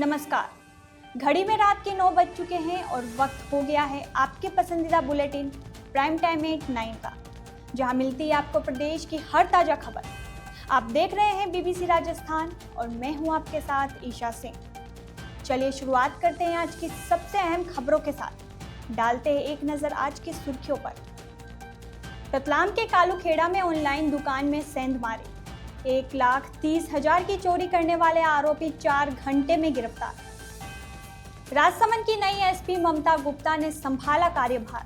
नमस्कार। घड़ी में रात के 9 बज चुके हैं और वक्त हो गया है आपके पसंदीदा बुलेटिन प्राइम टाइम 8-9 का, जहां मिलती है आपको प्रदेश की हर ताजा खबर। आप देख रहे हैं बीबीसी राजस्थान और मैं हूं आपके साथ ईशा सिंह। चलिए शुरुआत करते हैं आज की सबसे अहम खबरों के साथ। डालते हैं एक नजर आज की सुर्खियों पर। रतलाम के कालूखेड़ा में ऑनलाइन दुकान में सेंध मारी। 1,30,000 की चोरी करने वाले आरोपी 4 घंटे में गिरफ्तार। राजसमंद की नई एसपी ममता गुप्ता ने संभाला कार्यभार।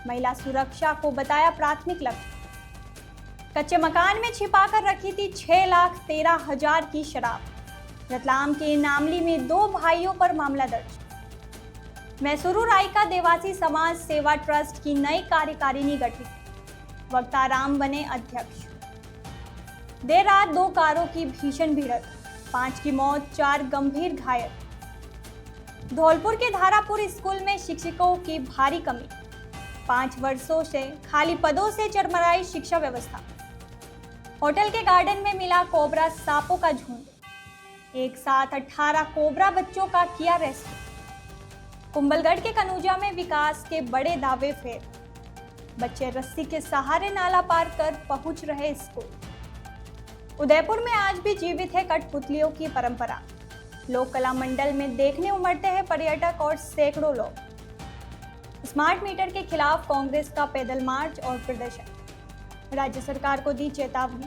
महिला सुरक्षा को बताया प्राथमिक लक्ष्य। कच्चे मकान में छिपाकर रखी थी 6,13,000 की शराब। रतलाम के नामली में 2 भाइयों पर मामला दर्ज। मैसूरू रायका देवासी समाज सेवा ट्रस्ट की नई कार्यकारिणी गठित। वक्ताराम बने अध्यक्ष। देर रात 2 कारों की भीषण भिड़ंत, 5 की मौत, 4 गंभीर घायल। धौलपुर के धारापुर स्कूल में शिक्षकों की भारी कमी। 5 वर्षों से खाली पदों से चरमराई शिक्षा व्यवस्था। होटल के गार्डन में मिला कोबरा सांपों का झुंड। एक साथ 18 कोबरा बच्चों का किया रेस्क्यू। कुंभलगढ़ के कनूजा में विकास के बड़े दावे फेर। बच्चे रस्सी के सहारे नाला पार कर पहुंच रहे स्कूल। उदयपुर में आज भी जीवित है कठपुतलियों की परंपरा। लोक कला मंडल में देखने उमड़ते हैं पर्यटक और सैकड़ों लोग। स्मार्ट मीटर के खिलाफ कांग्रेस का पैदल मार्च और प्रदर्शन। राज्य सरकार को दी चेतावनी।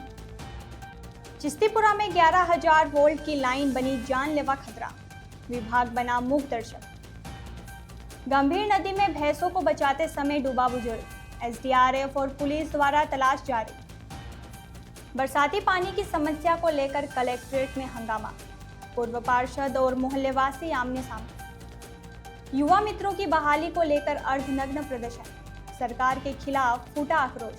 चिश्तीपुरा में 11,000 वोल्ट की लाइन बनी जानलेवा खतरा। विभाग बना मूक दर्शक। गंभीर नदी में भैंसों को बचाते समय डूबा बुजुर्ग। एसडीआरएफ और पुलिस द्वारा तलाश जारी। बरसाती पानी की समस्या को लेकर कलेक्ट्रेट में हंगामा। पूर्व पार्षद और मोहल्लेवासी आमने सामने। युवा मित्रों की बहाली को लेकर अर्धनग्न प्रदर्शन। सरकार के खिलाफ फूटा आक्रोश।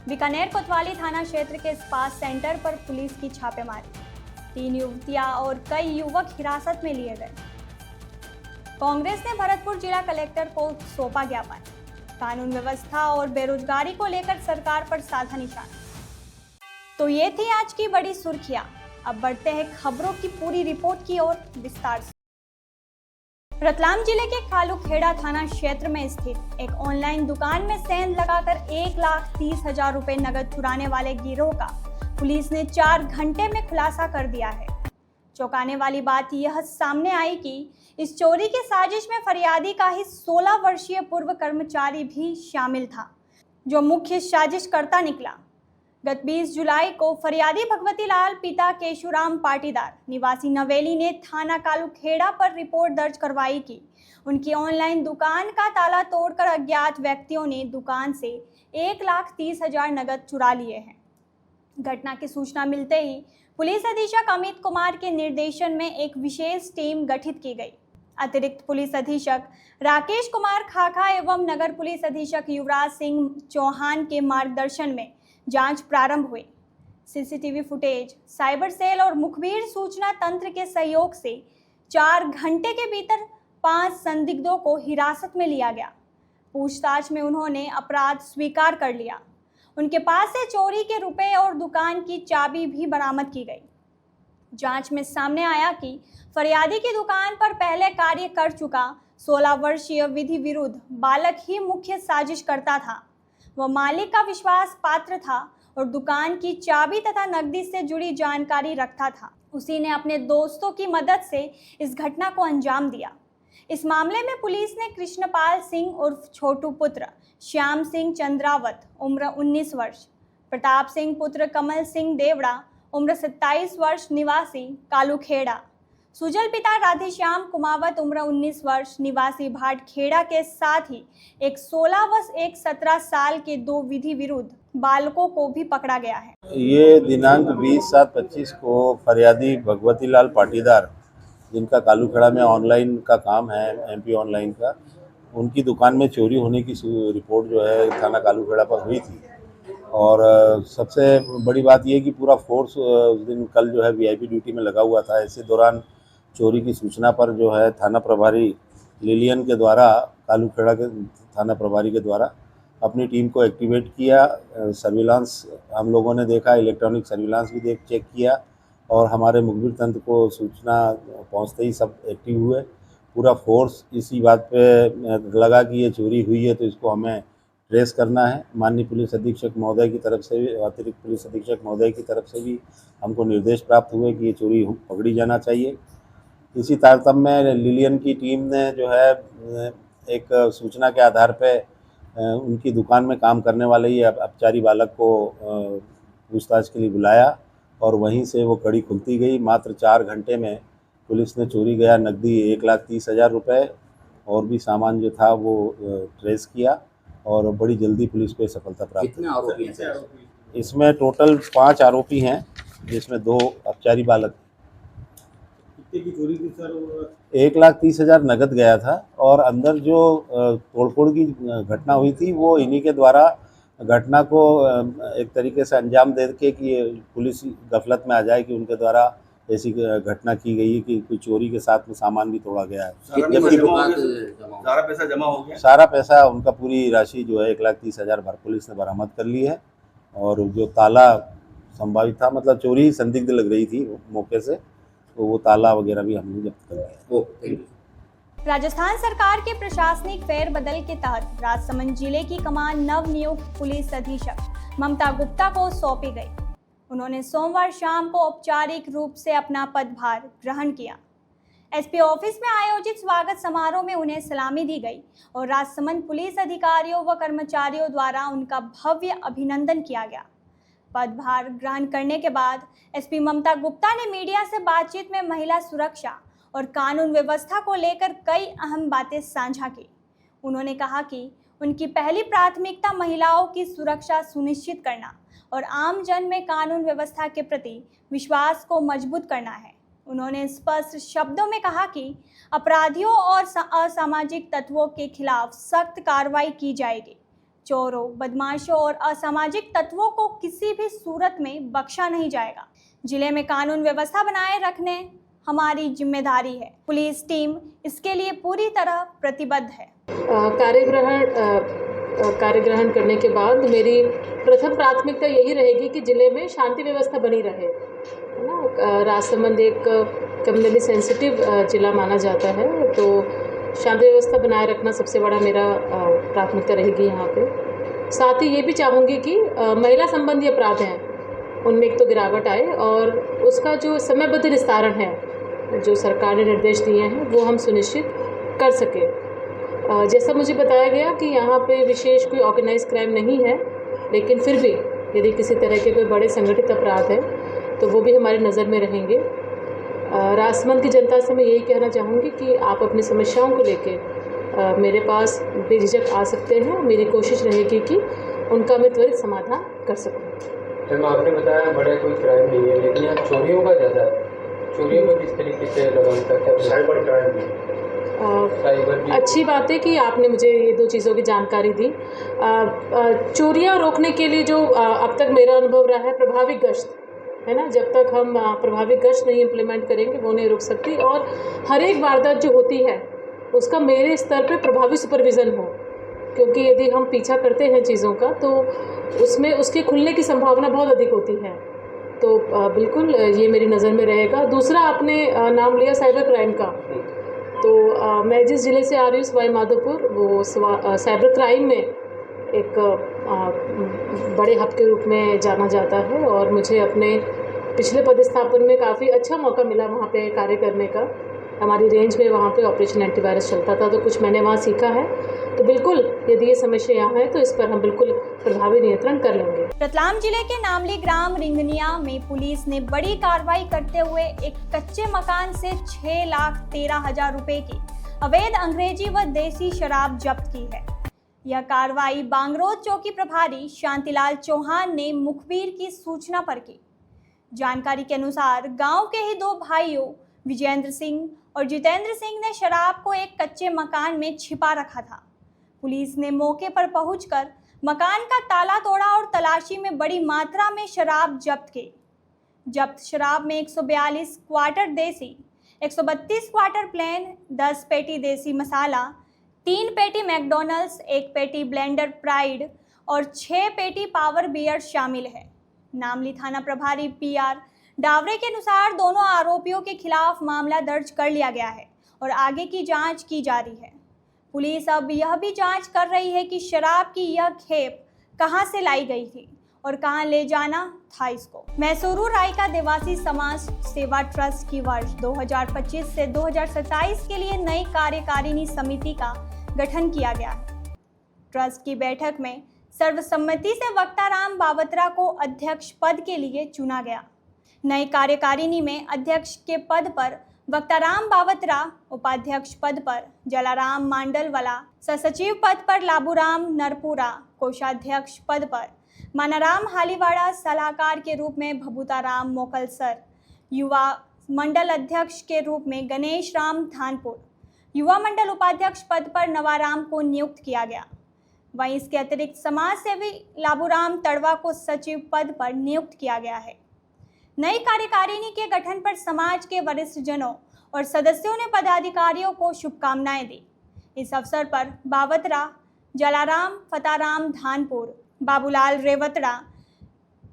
बीकानेर कोतवाली थाना क्षेत्र के स्पा सेंटर पर पुलिस की छापेमारी। 3 युवतियां और कई युवक हिरासत में लिए गए। कांग्रेस ने भरतपुर जिला कलेक्टर को सौंपा ज्ञापन। कानून व्यवस्था और बेरोजगारी को लेकर सरकार पर साधा निशाना। तो ये थी आज की बड़ी सुर्खियां। अब बढ़ते हैं खबरों की पूरी रिपोर्ट की ओर विस्तार से। रतलाम जिले के कालूखेड़ा थाना क्षेत्र में स्थित एक ऑनलाइन दुकान में सेंध लगाकर 1,30,000 रुपए नगद चुराने वाले गिरोह का पुलिस ने 4 घंटे में खुलासा कर दिया है। चौंकाने वाली बात यह सामने आई कि इस चोरी की साजिश में फरियादी का ही 16 वर्षीय पूर्व कर्मचारी भी शामिल था, जो मुख्य साजिशकर्ता निकला। गत 20 जुलाई को फरियादी भगवती लाल पिता केशुराम पाटीदार निवासी नवेली ने थाना कालूखेड़ा पर रिपोर्ट दर्ज करवाई कि उनकी ऑनलाइन दुकान का ताला तोड़कर अज्ञात व्यक्तियों ने दुकान से 1,30,000 नगद चुरा लिए हैं। घटना की सूचना मिलते ही पुलिस अधीक्षक अमित कुमार के निर्देशन में एक विशेष टीम गठित की गई। अतिरिक्त पुलिस अधीक्षक राकेश कुमार खाखा एवं नगर पुलिस अधीक्षक युवराज सिंह चौहान के मार्गदर्शन में जांच प्रारंभ हुई। सीसीटीवी फुटेज, साइबर सेल और मुखबिर सूचना तंत्र के सहयोग से 4 घंटे के भीतर 5 संदिग्धों को हिरासत में लिया गया। पूछताछ में उन्होंने अपराध स्वीकार कर लिया। उनके पास से चोरी के रुपए और दुकान की चाबी भी बरामद की गई। जांच में सामने आया कि फरियादी की दुकान पर पहले कार्य कर चुका 16 वर्षीय विधि विरुद्ध बालक ही मुख्य साजिशकर्ता था। वह मालिक का विश्वास पात्र था और दुकान की चाबी तथा नकदी से जुड़ी जानकारी रखता था। उसी ने अपने दोस्तों की मदद से इस घटना को अंजाम दिया। इस मामले में पुलिस ने कृष्णपाल सिंह उर्फ छोटू पुत्र श्याम सिंह चंद्रावत उम्र 19 वर्ष, प्रताप सिंह पुत्र कमल सिंह देवड़ा उम्र 27 वर्ष निवासी कालूखेड़ा, सुजल पिता राधेश्याम कुमावत उम्र 19 वर्ष निवासी भाटखेड़ा के साथ ही एक 16 व एक 17 साल के 2 विधि विरुद्ध बालकों को भी पकड़ा गया है। ये दिनांक 20/7/25 को फरियादी भगवती लाल पाटीदार, जिनका कालूखेड़ा में ऑनलाइन का काम है, एमपी ऑनलाइन का, उनकी दुकान में चोरी होने की रिपोर्ट जो है थाना कालूखेड़ा पर हुई थी। और सबसे बड़ी बात ये कि पूरा फोर्स उस दिन कल जो है वीआईपी ड्यूटी में लगा हुआ था। इसी दौरान चोरी की सूचना पर जो है थाना प्रभारी लिलियन के द्वारा, कालूखेड़ा के थाना प्रभारी के द्वारा अपनी टीम को एक्टिवेट किया। सर्विलांस हम लोगों ने देखा, इलेक्ट्रॉनिक सर्विलांस भी चेक किया और हमारे मुखबिर तंत्र को सूचना पहुंचते ही सब एक्टिव हुए। पूरा फोर्स इसी बात पे लगा कि ये चोरी हुई है तो इसको हमें ट्रेस करना है। माननीय पुलिस अधीक्षक महोदय की तरफ से भी, अतिरिक्त पुलिस अधीक्षक महोदय की तरफ से भी हमको निर्देश प्राप्त हुए कि ये चोरी पकड़ी जाना चाहिए। इसी तारतम्य में लिलियन की टीम ने जो है एक सूचना के आधार पे उनकी दुकान में काम करने वाले ही अपचारी बालक को पूछताछ के लिए बुलाया और वहीं से वो कड़ी खुलती गई। मात्र 4 घंटे में पुलिस ने चोरी गया नकदी 1,30,000 रुपये और भी सामान जो था वो ट्रेस किया और बड़ी जल्दी पुलिस को सफलता प्राप्त। कितने आरोपी हैं? इसमें टोटल 5 आरोपी हैं जिसमें 2 अपचारी बालक। कितने की चोरी थी सर? 1,30,000 नगद गया था और अंदर जो तोड़फोड़ की घटना हुई थी वो इन्हीं के द्वारा घटना को एक तरीके से अंजाम दे के कि पुलिस गफलत में आ जाए कि उनके द्वारा ऐसी घटना की गई है कि कोई चोरी के साथ में सामान भी तोड़ा गया है। कितनी सारा पैसा जमा हो गया? सारा पैसा उनका पूरी राशि जो है 1,30,000 पुलिस ने बरामद कर ली है और जो ताला संभावित था, मतलब चोरी संदिग्ध लग रही थी मौके से, तो वो ताला वगैरह भी हमने जब्त कर लिया। राजस्थान सरकार के प्रशासनिक फेरबदल के तहत राजसमंद जिले की कमान नवनियुक्त पुलिस अधीक्षक ममता गुप्ता को सौंपी गई। उन्होंने सोमवार शाम को औपचारिक रूप से अपना पदभार ग्रहण किया। एसपी ऑफिस में आयोजित स्वागत समारोह में उन्हें सलामी दी गई और राजसमंद पुलिस अधिकारियों व कर्मचारियों द्वारा उनका भव्य अभिनंदन किया गया। पदभार ग्रहण करने के बाद एसपी ममता गुप्ता ने मीडिया से बातचीत में महिला सुरक्षा और कानून व्यवस्था को लेकर कई अहम बातें साझा की। उन्होंने कहा कि उनकी पहली प्राथमिकता महिलाओं की सुरक्षा सुनिश्चित करना और आम जन में कानून व्यवस्था के प्रति विश्वास को मजबूत करना है। उन्होंने स्पष्ट शब्दों में कहा कि अपराधियों और असामाजिक तत्वों के खिलाफ सख्त कार्रवाई की जाएगी। चोरों, बदमाशों और असामाजिक तत्वों को किसी भी सूरत में बख्शा नहीं जाएगा। जिले में कानून व्यवस्था बनाए रखने हमारी जिम्मेदारी है। पुलिस टीम इसके लिए पूरी तरह प्रतिबद्ध है। कार्यग्रहण करने के बाद मेरी प्रथम प्राथमिकता यही रहेगी कि ज़िले में शांति व्यवस्था बनी रहे, है ना। राजसमंद एक कम्युनली सेंसिटिव ज़िला माना जाता है, तो शांति व्यवस्था बनाए रखना सबसे बड़ा मेरा प्राथमिकता रहेगी यहाँ पे। साथ ही ये भी चाहूँगी कि महिला संबंधी अपराध हैं उनमें एक तो गिरावट आए और उसका जो समयबद्ध निस्तारण है, जो सरकार ने निर्देश दिए हैं, वो हम सुनिश्चित कर सकें। जैसा मुझे बताया गया कि यहाँ पे विशेष कोई ऑर्गेनाइज क्राइम नहीं है, लेकिन फिर भी यदि किसी तरह के कोई बड़े संगठित अपराध है तो वो भी हमारी नज़र में रहेंगे। राजसमंद की जनता से मैं यही कहना चाहूँगी कि आप अपनी समस्याओं को लेके मेरे पास बेझिझक आ सकते हैं। मेरी कोशिश रहेगी कि उनका मैं त्वरित समाधान कर सकूँ। मैम, आपने बताया बड़ा कोई क्राइम नहीं है, लेकिन यहाँ चोरियों का ज़्यादा है। चोरियों में किस तरीके से लगाम करते हैं? साइबर क्राइम भी। अच्छी बात है कि आपने मुझे ये 2 चीज़ों की जानकारी दी। चोरियाँ रोकने के लिए जो अब तक मेरा अनुभव रहा है, प्रभावी गश्त है ना। जब तक हम प्रभावी गश्त नहीं इम्प्लीमेंट करेंगे वो नहीं रुक सकती, और हर एक वारदात जो होती है उसका मेरे स्तर पे प्रभावी सुपरविज़न हो, क्योंकि यदि हम पीछा करते हैं चीज़ों का तो उसमें उसके खुलने की संभावना बहुत अधिक होती है। तो बिल्कुल ये मेरी नज़र में रहेगा। दूसरा, आपने नाम लिया साइबर क्राइम का, तो मैं जिस ज़िले से आ रही हूँ सवाई माधोपुर, वो साइबर क्राइम में एक बड़े हब के रूप में जाना जाता है और मुझे अपने पिछले पदस्थापन में काफ़ी अच्छा मौका मिला वहाँ पे कार्य करने का। हमारी रेंज में वहाँ पे ऑपरेशन एंटीवायरस चलता था, तो कुछ मैंने वहाँ सीखा है। तो बिल्कुल यदि ये समस्या यहाँ है तो इस पर हम बिल्कुल प्रभावी नियंत्रण कर लेंगे। रतलाम जिले के नामली ग्राम रिंगनिया में पुलिस ने बड़ी कार्रवाई करते हुए एक कच्चे मकान से 6,13,000 रुपए की अवैध अंग्रेजी व देसी शराब जब्त की है। यह कार्रवाई बांगरोद चौकी प्रभारी शांतिलाल चौहान ने मुखबिर की सूचना पर की। जानकारी के अनुसार गांव के ही 2 भाइयों विजेंद्र सिंह और जितेंद्र सिंह ने शराब को एक कच्चे मकान में छिपा रखा था। पुलिस ने मौके पर पहुंचकर मकान का ताला तोड़ा और तलाशी में बड़ी मात्रा में शराब जब्त की। जब्त शराब में 142 क्वार्टर देसी, 132 क्वार्टर प्लेन, 10 पेटी देसी मसाला, 3 पेटी मैकडॉनल्ड्स, 1 पेटी ब्लेंडर प्राइड और 6 पेटी पावर बियर शामिल है। नामली थाना प्रभारी PR डावरे के अनुसार दोनों आरोपियों के खिलाफ मामला दर्ज कर लिया गया है और आगे की जांच की जा रही है। पुलिस अब यह भी जांच कर रही है कि शराब की यह खेप कहां से लाई गई थी और कहां ले जाना था इसको। मैसूरू रायका देवासी समाज सेवा ट्रस्ट की वर्ष 2025 से 2027 के लिए नई कार्यकारिणी समिति का गठन किया गया है। ट्रस्ट की बैठक में सर्वसम्मति से वक्ताराम बावत्रा को अध्यक्ष पद के लिए चुना गया। नई कार्यकारिणी में अध्यक्ष के पद पर वक्ताराम बावत्रा, उपाध्यक्ष पद पर जलाराम मांडलवाला, सचिव पद पर लाबूराम नरपुरा, कोषाध्यक्ष पद पर मानाराम हालीवाड़ा, सलाहकार के रूप में भभूताराम मोकलसर, युवा मंडल अध्यक्ष के रूप में गणेश राम धानपुर, युवा मंडल उपाध्यक्ष पद पर नवाराम को नियुक्त किया गया। वहीं इसके अतिरिक्त समाज सेवी लाबूराम तड़वा को सचिव पद पर नियुक्त किया गया है। नई कार्यकारिणी के गठन पर समाज के वरिष्ठ जनों और सदस्यों ने पदाधिकारियों को शुभकामनाएं दी। इस अवसर पर बावत्रा, जलाराम, फताराम धानपुर, बाबूलाल रेवतड़ा,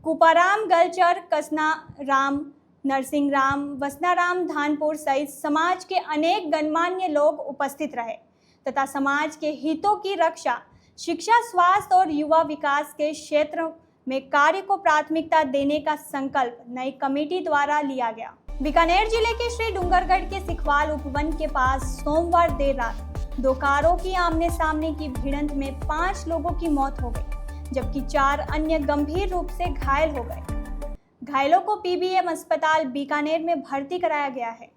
कुपाराम गलचर, कसना राम, नरसिंह राम, वसनाराम धानपुर सहित समाज के अनेक गणमान्य लोग उपस्थित रहे तथा समाज के हितों की रक्षा, शिक्षा, स्वास्थ्य और युवा विकास के क्षेत्र में कार्य को प्राथमिकता देने का संकल्प नई कमेटी द्वारा लिया गया। बीकानेर जिले के श्री डूंगरगढ़ के सिखवाल उपवन के पास सोमवार देर रात दो कारों की आमने सामने की भिड़ंत में 5 लोगों की मौत हो गई, जबकि 4 अन्य गंभीर रूप से घायल हो गए। घायलों को पीबीएम अस्पताल बीकानेर में भर्ती कराया गया है।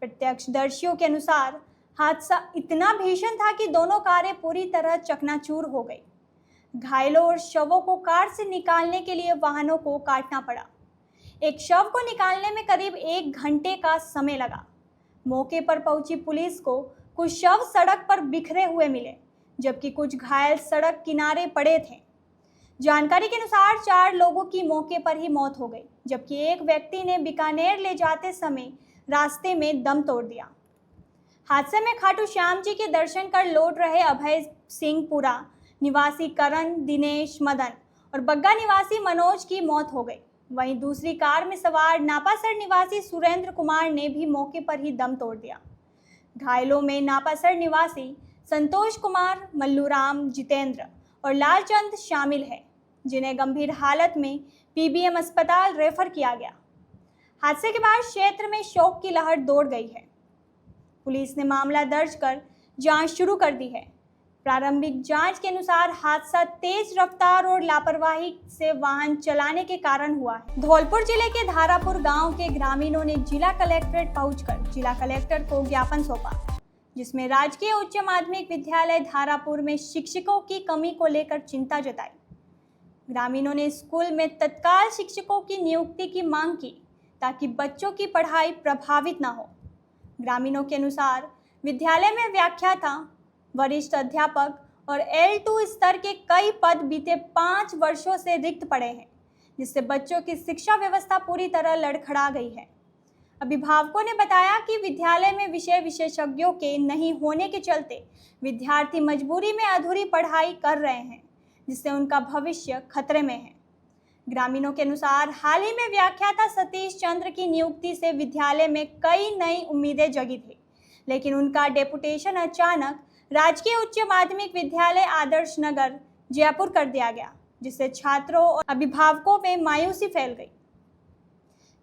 प्रत्यक्षदर्शियों के अनुसार हादसा इतना भीषण था कि दोनों कारें पूरी तरह चकनाचूर हो गई। घायलों और शवों को कार से निकालने के लिए वाहनों को काटना पड़ा। एक शव को निकालने में करीब 1 घंटे का समय लगा। मौके पर पहुंची पुलिस को कुछ शव सड़क पर बिखरे हुए मिले, जबकि कुछ घायल सड़क किनारे पड़े थे। जानकारी के अनुसार 4 लोगों की मौके पर ही मौत हो गई, जबकि एक व्यक्ति ने बीकानेर ले जाते समय रास्ते में दम तोड़ दिया। हादसे में खाटू श्याम जी के दर्शन कर लौट रहे अभय सिंहपुरा निवासी करण, दिनेश, मदन और बग्गा निवासी मनोज की मौत हो गई। वहीं दूसरी कार में सवार नापासर निवासी सुरेंद्र कुमार ने भी मौके पर ही दम तोड़ दिया। घायलों में नापासर निवासी संतोष कुमार, मल्लूराम, जितेंद्र और लालचंद शामिल है, जिन्हें गंभीर हालत में पीबीएम अस्पताल रेफर किया गया। हादसे के बाद क्षेत्र में शोक की लहर दौड़ गई है। पुलिस ने मामला दर्ज कर जांच शुरू कर दी है। प्रारंभिक जांच के अनुसार हादसा तेज रफ्तार और लापरवाही से वाहन चलाने के कारण हुआ है। धौलपुर जिले के धारापुर गांव के ग्रामीणों ने जिला कलेक्ट्रेट पहुंचकर जिला कलेक्टर को ज्ञापन सौंपा, जिसमें राजकीय उच्च माध्यमिक विद्यालय धारापुर में शिक्षकों की कमी को लेकर चिंता जताई। ग्रामीणों ने स्कूल में तत्काल शिक्षकों की नियुक्ति की मांग की ताकि बच्चों की पढ़ाई प्रभावित न हो। ग्रामीणों के अनुसार विद्यालय में व्याख्याता, वरिष्ठ अध्यापक और L2 स्तर के कई पद बीते 5 वर्षों से रिक्त पड़े हैं, जिससे बच्चों की शिक्षा व्यवस्था पूरी तरह लड़खड़ा गई है। अभिभावकों ने बताया कि विद्यालय में विषय विशेषज्ञों के नहीं होने के चलते विद्यार्थी मजबूरी में अधूरी पढ़ाई कर रहे हैं, जिससे उनका भविष्य खतरे में है। ग्रामीणों के अनुसार हाल ही में व्याख्याता सतीश चंद्र की नियुक्ति से विद्यालय में कई नई उम्मीदें जगी थी, लेकिन उनका डेपुटेशन अचानक राजकीय उच्च माध्यमिक विद्यालय आदर्श नगर जयपुर कर दिया गया, जिससे छात्रों और अभिभावकों में मायूसी फैल गई।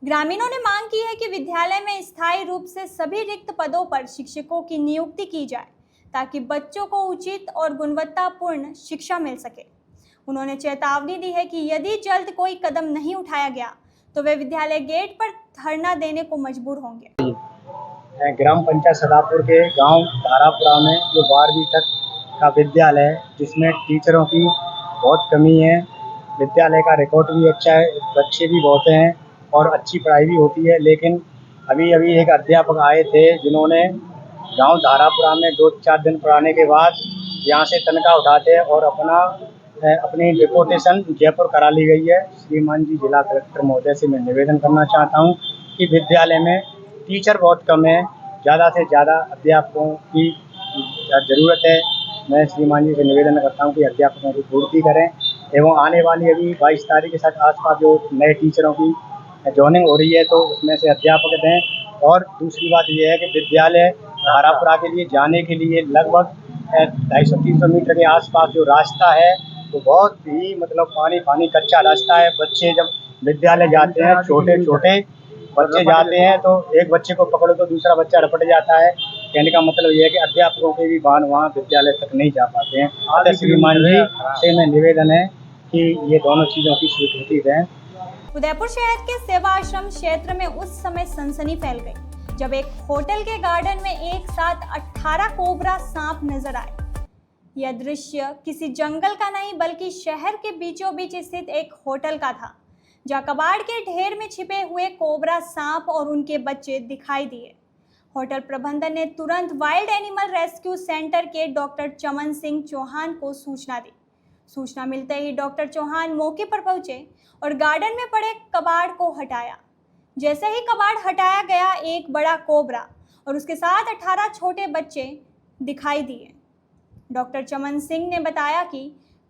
ग्रामीणों ने मांग की है कि विद्यालय में स्थायी रूप से सभी रिक्त पदों पर शिक्षकों की नियुक्ति की जाए, ताकि बच्चों को उचित और गुणवत्तापूर्ण शिक्षा मिल सके। उन्होंने चेतावनी दी है कि यदि जल्द कोई कदम नहीं उठाया गया तो वे विद्यालय गेट पर धरना देने को मजबूर होंगे। ग्राम पंचायत सदापुर के गांव धारापुरा में जो 12वीं तक का विद्यालय है, जिसमें टीचरों की बहुत कमी है। विद्यालय का रिकॉर्ड भी अच्छा है, बच्चे भी बहुत हैं और अच्छी पढ़ाई भी होती है। लेकिन अभी एक अध्यापक आए थे, जिन्होंने गांव धारापुरा में 2-4 दिन पढ़ाने के बाद यहां से तनख्वाह उठाते और अपनी डिपोटेशन जयपुर करा ली गई है। श्रीमान जी जिला कलेक्टर महोदय से मैं निवेदन करना चाहता हूं कि विद्यालय में टीचर बहुत कम है, ज़्यादा से ज़्यादा अध्यापकों की ज़रूरत है। मैं श्रीमान जी से निवेदन करता हूं कि अध्यापकों की पूर्ति करें एवं आने वाली अभी 22 तारीख के साथ आसपास जो नए टीचरों की जॉइनिंग हो रही है तो उसमें से अध्यापक दें। और दूसरी बात ये है कि विद्यालय धारापुरा के लिए जाने के लिए लगभग 250-300 मीटर के आसपास जो रास्ता है तो बहुत ही मतलब पानी कच्चा रास्ता है। बच्चे जब विद्यालय जाते हैं, छोटे छोटे बच्चे जाते हैं तो एक बच्चे को पकड़ो तो दूसरा बच्चा रपट जाता है। कहने का मतलब ये है कि अध्यापकों के भी वाहन वहाँ विद्यालय तक नहीं जा पाते हैं। तो श्रीमान जी से मैं निवेदन है कि ये दोनों चीज़ों की स्वीकृति दें। उदयपुर शहर के सेवा आश्रम क्षेत्र में उस समय सनसनी फैल गई जब एक होटल के गार्डन में एक साथ 18 कोबरा सांप नजर आए। यह दृश्य किसी जंगल का नहीं बल्कि शहर के बीचों बीच स्थित एक होटल का था, जहां कबाड़ के ढेर में छिपे हुए कोबरा सांप और उनके बच्चे दिखाई दिए। होटल प्रबंधन ने तुरंत वाइल्ड एनिमल रेस्क्यू सेंटर के डॉक्टर चमन सिंह चौहान को सूचना दी। सूचना मिलते ही डॉक्टर चौहान मौके पर पहुंचे और गार्डन में पड़े कबाड़ को हटाया। जैसे ही कबाड़ हटाया गया, एक बड़ा कोबरा और उसके साथ 18 छोटे बच्चे दिखाई दिए। डॉक्टर चमन सिंह ने बताया कि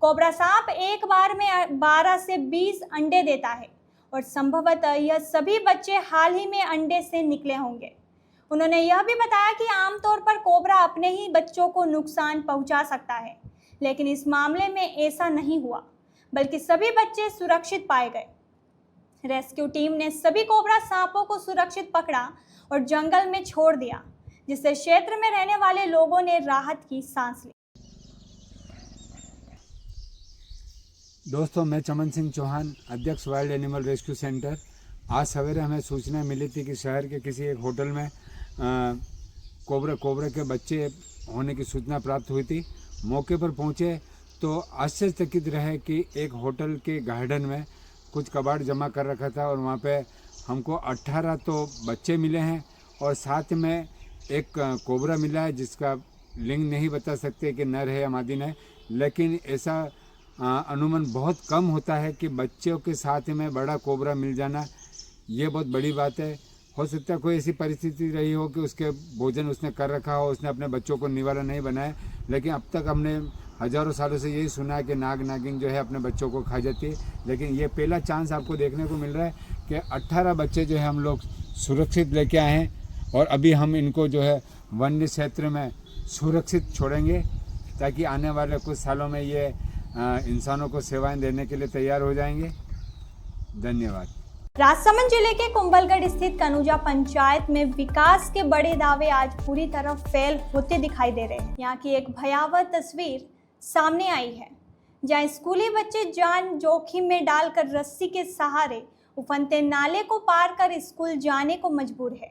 कोबरा सांप एक बार में 12 से 20 अंडे देता है और संभवतः यह सभी बच्चे हाल ही में अंडे से निकले होंगे। उन्होंने यह भी बताया कि आमतौर पर कोबरा अपने ही बच्चों को नुकसान पहुंचा सकता है, लेकिन इस मामले में ऐसा नहीं हुआ, बल्कि सभी बच्चे सुरक्षित पाए गए। रेस्क्यू टीम ने सभी कोबरा सांपों को सुरक्षित पकड़ा और जंगल में छोड़ दिया, जिससे क्षेत्र में रहने वाले लोगों ने राहत की सांस ली। दोस्तों, मैं चमन सिंह चौहान, अध्यक्ष वाइल्ड एनिमल रेस्क्यू सेंटर। आज सवेरे हमें सूचना मिली थी कि शहर के किसी एक होटल में कोबरे के बच्चे होने की सूचना प्राप्त हुई थी। मौके पर पहुंचे तो आश्चर्यचकित रहे कि एक होटल के गार्डन में कुछ कबाड़ जमा कर रखा था और वहाँ पे हमको 18 तो बच्चे मिले हैं और साथ में एक कोबरा मिला है जिसका लिंग नहीं बता सकते कि नर है या मादी है, लेकिन ऐसा अनुमान बहुत कम होता है कि बच्चों के साथ में बड़ा कोबरा मिल जाना ये बहुत बड़ी बात है। हो सकता है कोई ऐसी परिस्थिति रही हो कि उसके भोजन उसने कर रखा हो, उसने अपने बच्चों को निवाला नहीं बनाया, लेकिन अब तक हमने हज़ारों सालों से यही सुना है कि नागिन जो है अपने बच्चों को खा जाती है। लेकिन ये पहला चांस आपको देखने को मिल रहा है कि 18 बच्चे जो है हम लोग सुरक्षित लेके आए हैं और अभी हम इनको जो है वन्य क्षेत्र में सुरक्षित छोड़ेंगे ताकि आने वाले कुछ सालों में ये इंसानों को सेवाएं देने के लिए तैयार हो जाएंगे। धन्यवाद। राजसमंद जिले के कुंभलगढ़ स्थित कनुजा पंचायत में विकास के बड़े दावे आज पूरी तरह फेल होते दिखाई दे रहे हैं। यहाँ की एक भयावह तस्वीर सामने आई है, जहाँ स्कूली बच्चे जान जोखिम में डालकर रस्सी के सहारे उफनते नाले को पार कर स्कूल जाने को मजबूर है।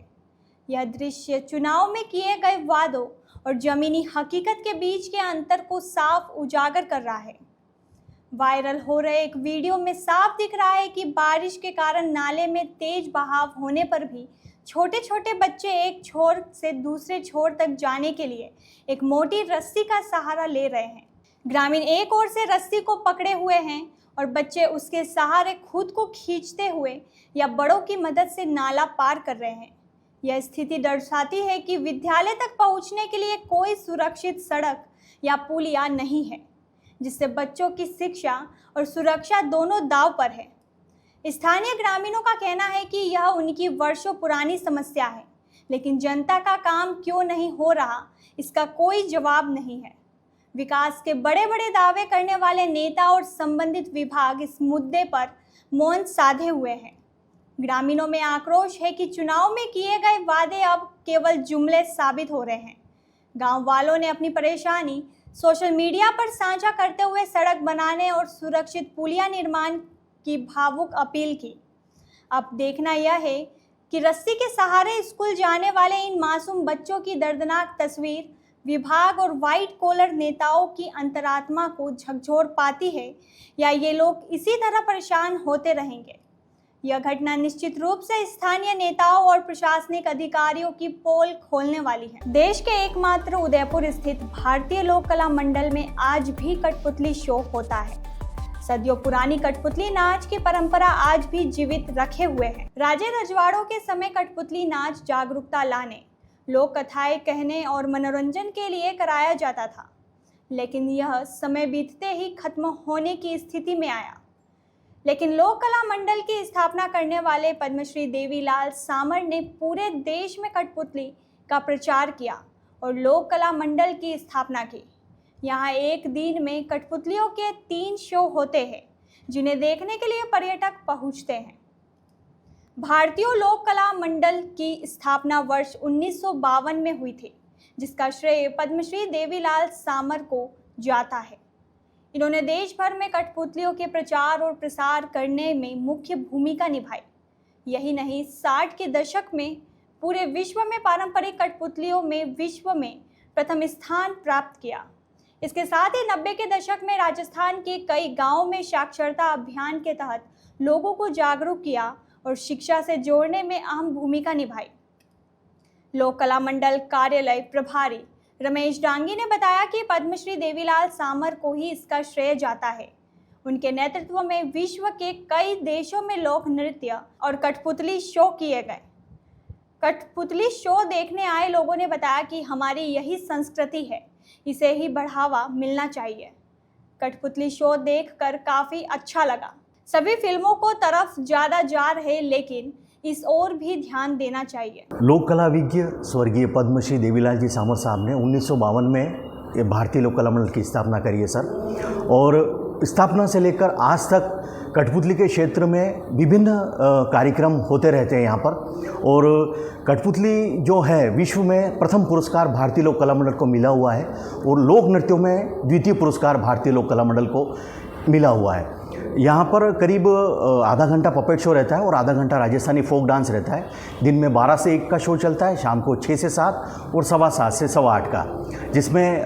यह दृश्य चुनाव में किए गए वादों और जमीनी हकीकत के बीच के अंतर को साफ उजागर कर रहा है। वायरल हो रहे एक वीडियो में साफ दिख रहा है कि बारिश के कारण नाले में तेज बहाव होने पर भी छोटे छोटे बच्चे एक छोर से दूसरे छोर तक जाने के लिए एक मोटी रस्सी का सहारा ले रहे हैं। ग्रामीण एक ओर से रस्सी को पकड़े हुए हैं और बच्चे उसके सहारे खुद को खींचते हुए या बड़ों की मदद से नाला पार कर रहे हैं। यह स्थिति दर्शाती है कि विद्यालय तक पहुंचने के लिए कोई सुरक्षित सड़क या पुलिया नहीं है, जिससे बच्चों की शिक्षा और सुरक्षा दोनों दांव पर है। स्थानीय ग्रामीणों का कहना है कि यह उनकी वर्षों पुरानी समस्या है, लेकिन जनता का काम क्यों नहीं हो रहा, इसका कोई जवाब नहीं है। विकास के बड़े बड़े दावे करने वाले नेता और संबंधित विभाग इस मुद्दे पर मौन साधे हुए हैं। ग्रामीणों में आक्रोश है कि चुनाव में किए गए वादे अब केवल जुमले साबित हो रहे हैं। गांव वालों ने अपनी परेशानी सोशल मीडिया पर साझा करते हुए सड़क बनाने और सुरक्षित पुलिया निर्माण की भावुक अपील की। अब देखना यह है कि रस्सी के सहारे स्कूल जाने वाले इन मासूम बच्चों की दर्दनाक तस्वीर विभाग और व्हाइट कॉलर नेताओं की अंतरात्मा को झकझोर पाती है या ये लोग इसी तरह परेशान होते रहेंगे। यह घटना निश्चित रूप से स्थानीय नेताओं और प्रशासनिक अधिकारियों की पोल खोलने वाली है। देश के एकमात्र उदयपुर स्थित भारतीय लोक कला मंडल में आज भी कठपुतली शो होता है। सदियों पुरानी कठपुतली नाच की परंपरा आज भी जीवित रखे हुए है। राजे रजवाड़ों के समय कठपुतली नाच जागरूकता लाने, लोक कथाएं कहने और मनोरंजन के लिए कराया जाता था, लेकिन यह समय बीतते ही खत्म होने की स्थिति में आया। लेकिन लोक कला मंडल की स्थापना करने वाले पद्मश्री देवीलाल सामर ने पूरे देश में कठपुतली का प्रचार किया और लोक कला मंडल की स्थापना की। यहाँ एक दिन में कठपुतलियों के 3 शो होते हैं जिन्हें देखने के लिए पर्यटक पहुँचते हैं। भारतीय लोक कला मंडल की स्थापना वर्ष 1952 में हुई थी, जिसका श्रेय पद्मश्री देवीलाल सामर को जाता है। इन्होंने देश भर में कठपुतलियों के प्रचार और प्रसार करने में मुख्य भूमिका निभाई। यही नहीं, 60 के दशक में पूरे विश्व में पारंपरिक कठपुतलियों में विश्व में प्रथम स्थान प्राप्त किया। इसके साथ ही 90 के दशक में राजस्थान के कई गांवों में साक्षरता अभियान के तहत लोगों को जागरूक किया और शिक्षा से जोड़ने में अहम भूमिका निभाई। लोक कला मंडल कार्यालय प्रभारी रमेश डांगी ने बताया कि पद्मश्री देवीलाल सामर को ही इसका श्रेय जाता है। उनके नेतृत्व में विश्व के कई देशों में लोक नृत्य और कठपुतली शो किए गए। कठपुतली शो देखने आए लोगों ने बताया कि हमारी यही संस्कृति है, इसे ही बढ़ावा मिलना चाहिए। कठपुतली शो देखकर काफ़ी अच्छा लगा। सभी फिल्मों को तरफ ज़्यादा जा रहे, लेकिन इस ओर भी ध्यान देना चाहिए। लोक कला विज्ञ स्वर्गीय पद्मश्री देवीलाल जी सामर साहब ने 1952 में ये भारतीय लोक कला मंडल की स्थापना करी है सर। और स्थापना से लेकर आज तक कठपुतली के क्षेत्र में विभिन्न कार्यक्रम होते रहते हैं यहाँ पर। और कठपुतली जो है विश्व में प्रथम पुरस्कार भारतीय लोक कला मंडल को मिला हुआ है और लोक नृत्यों में द्वितीय पुरस्कार भारतीय लोक कला मंडल को मिला हुआ है। यहाँ पर करीब आधा घंटा पपेट शो रहता है और आधा घंटा राजस्थानी फोक डांस रहता है। दिन में 12 से 1 का शो चलता है, शाम को 6 से 7 और 7:15 से 8:15 का, जिसमें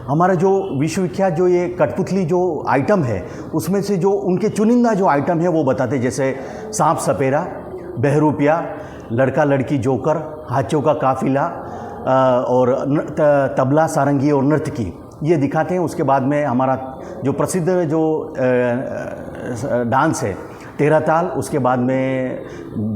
हमारा जो विश्वविख्यात जो ये कठपुतली जो आइटम है उसमें से जो उनके चुनिंदा जो आइटम है वो बताते, जैसे सांप सपेरा, बहरूपिया, लड़का लड़की जोकर, हाथियों का काफिला और तबला सारंगी और नर्तकी, ये दिखाते हैं। उसके बाद में हमारा जो प्रसिद्ध जो डांस है 13 ताल, उसके बाद में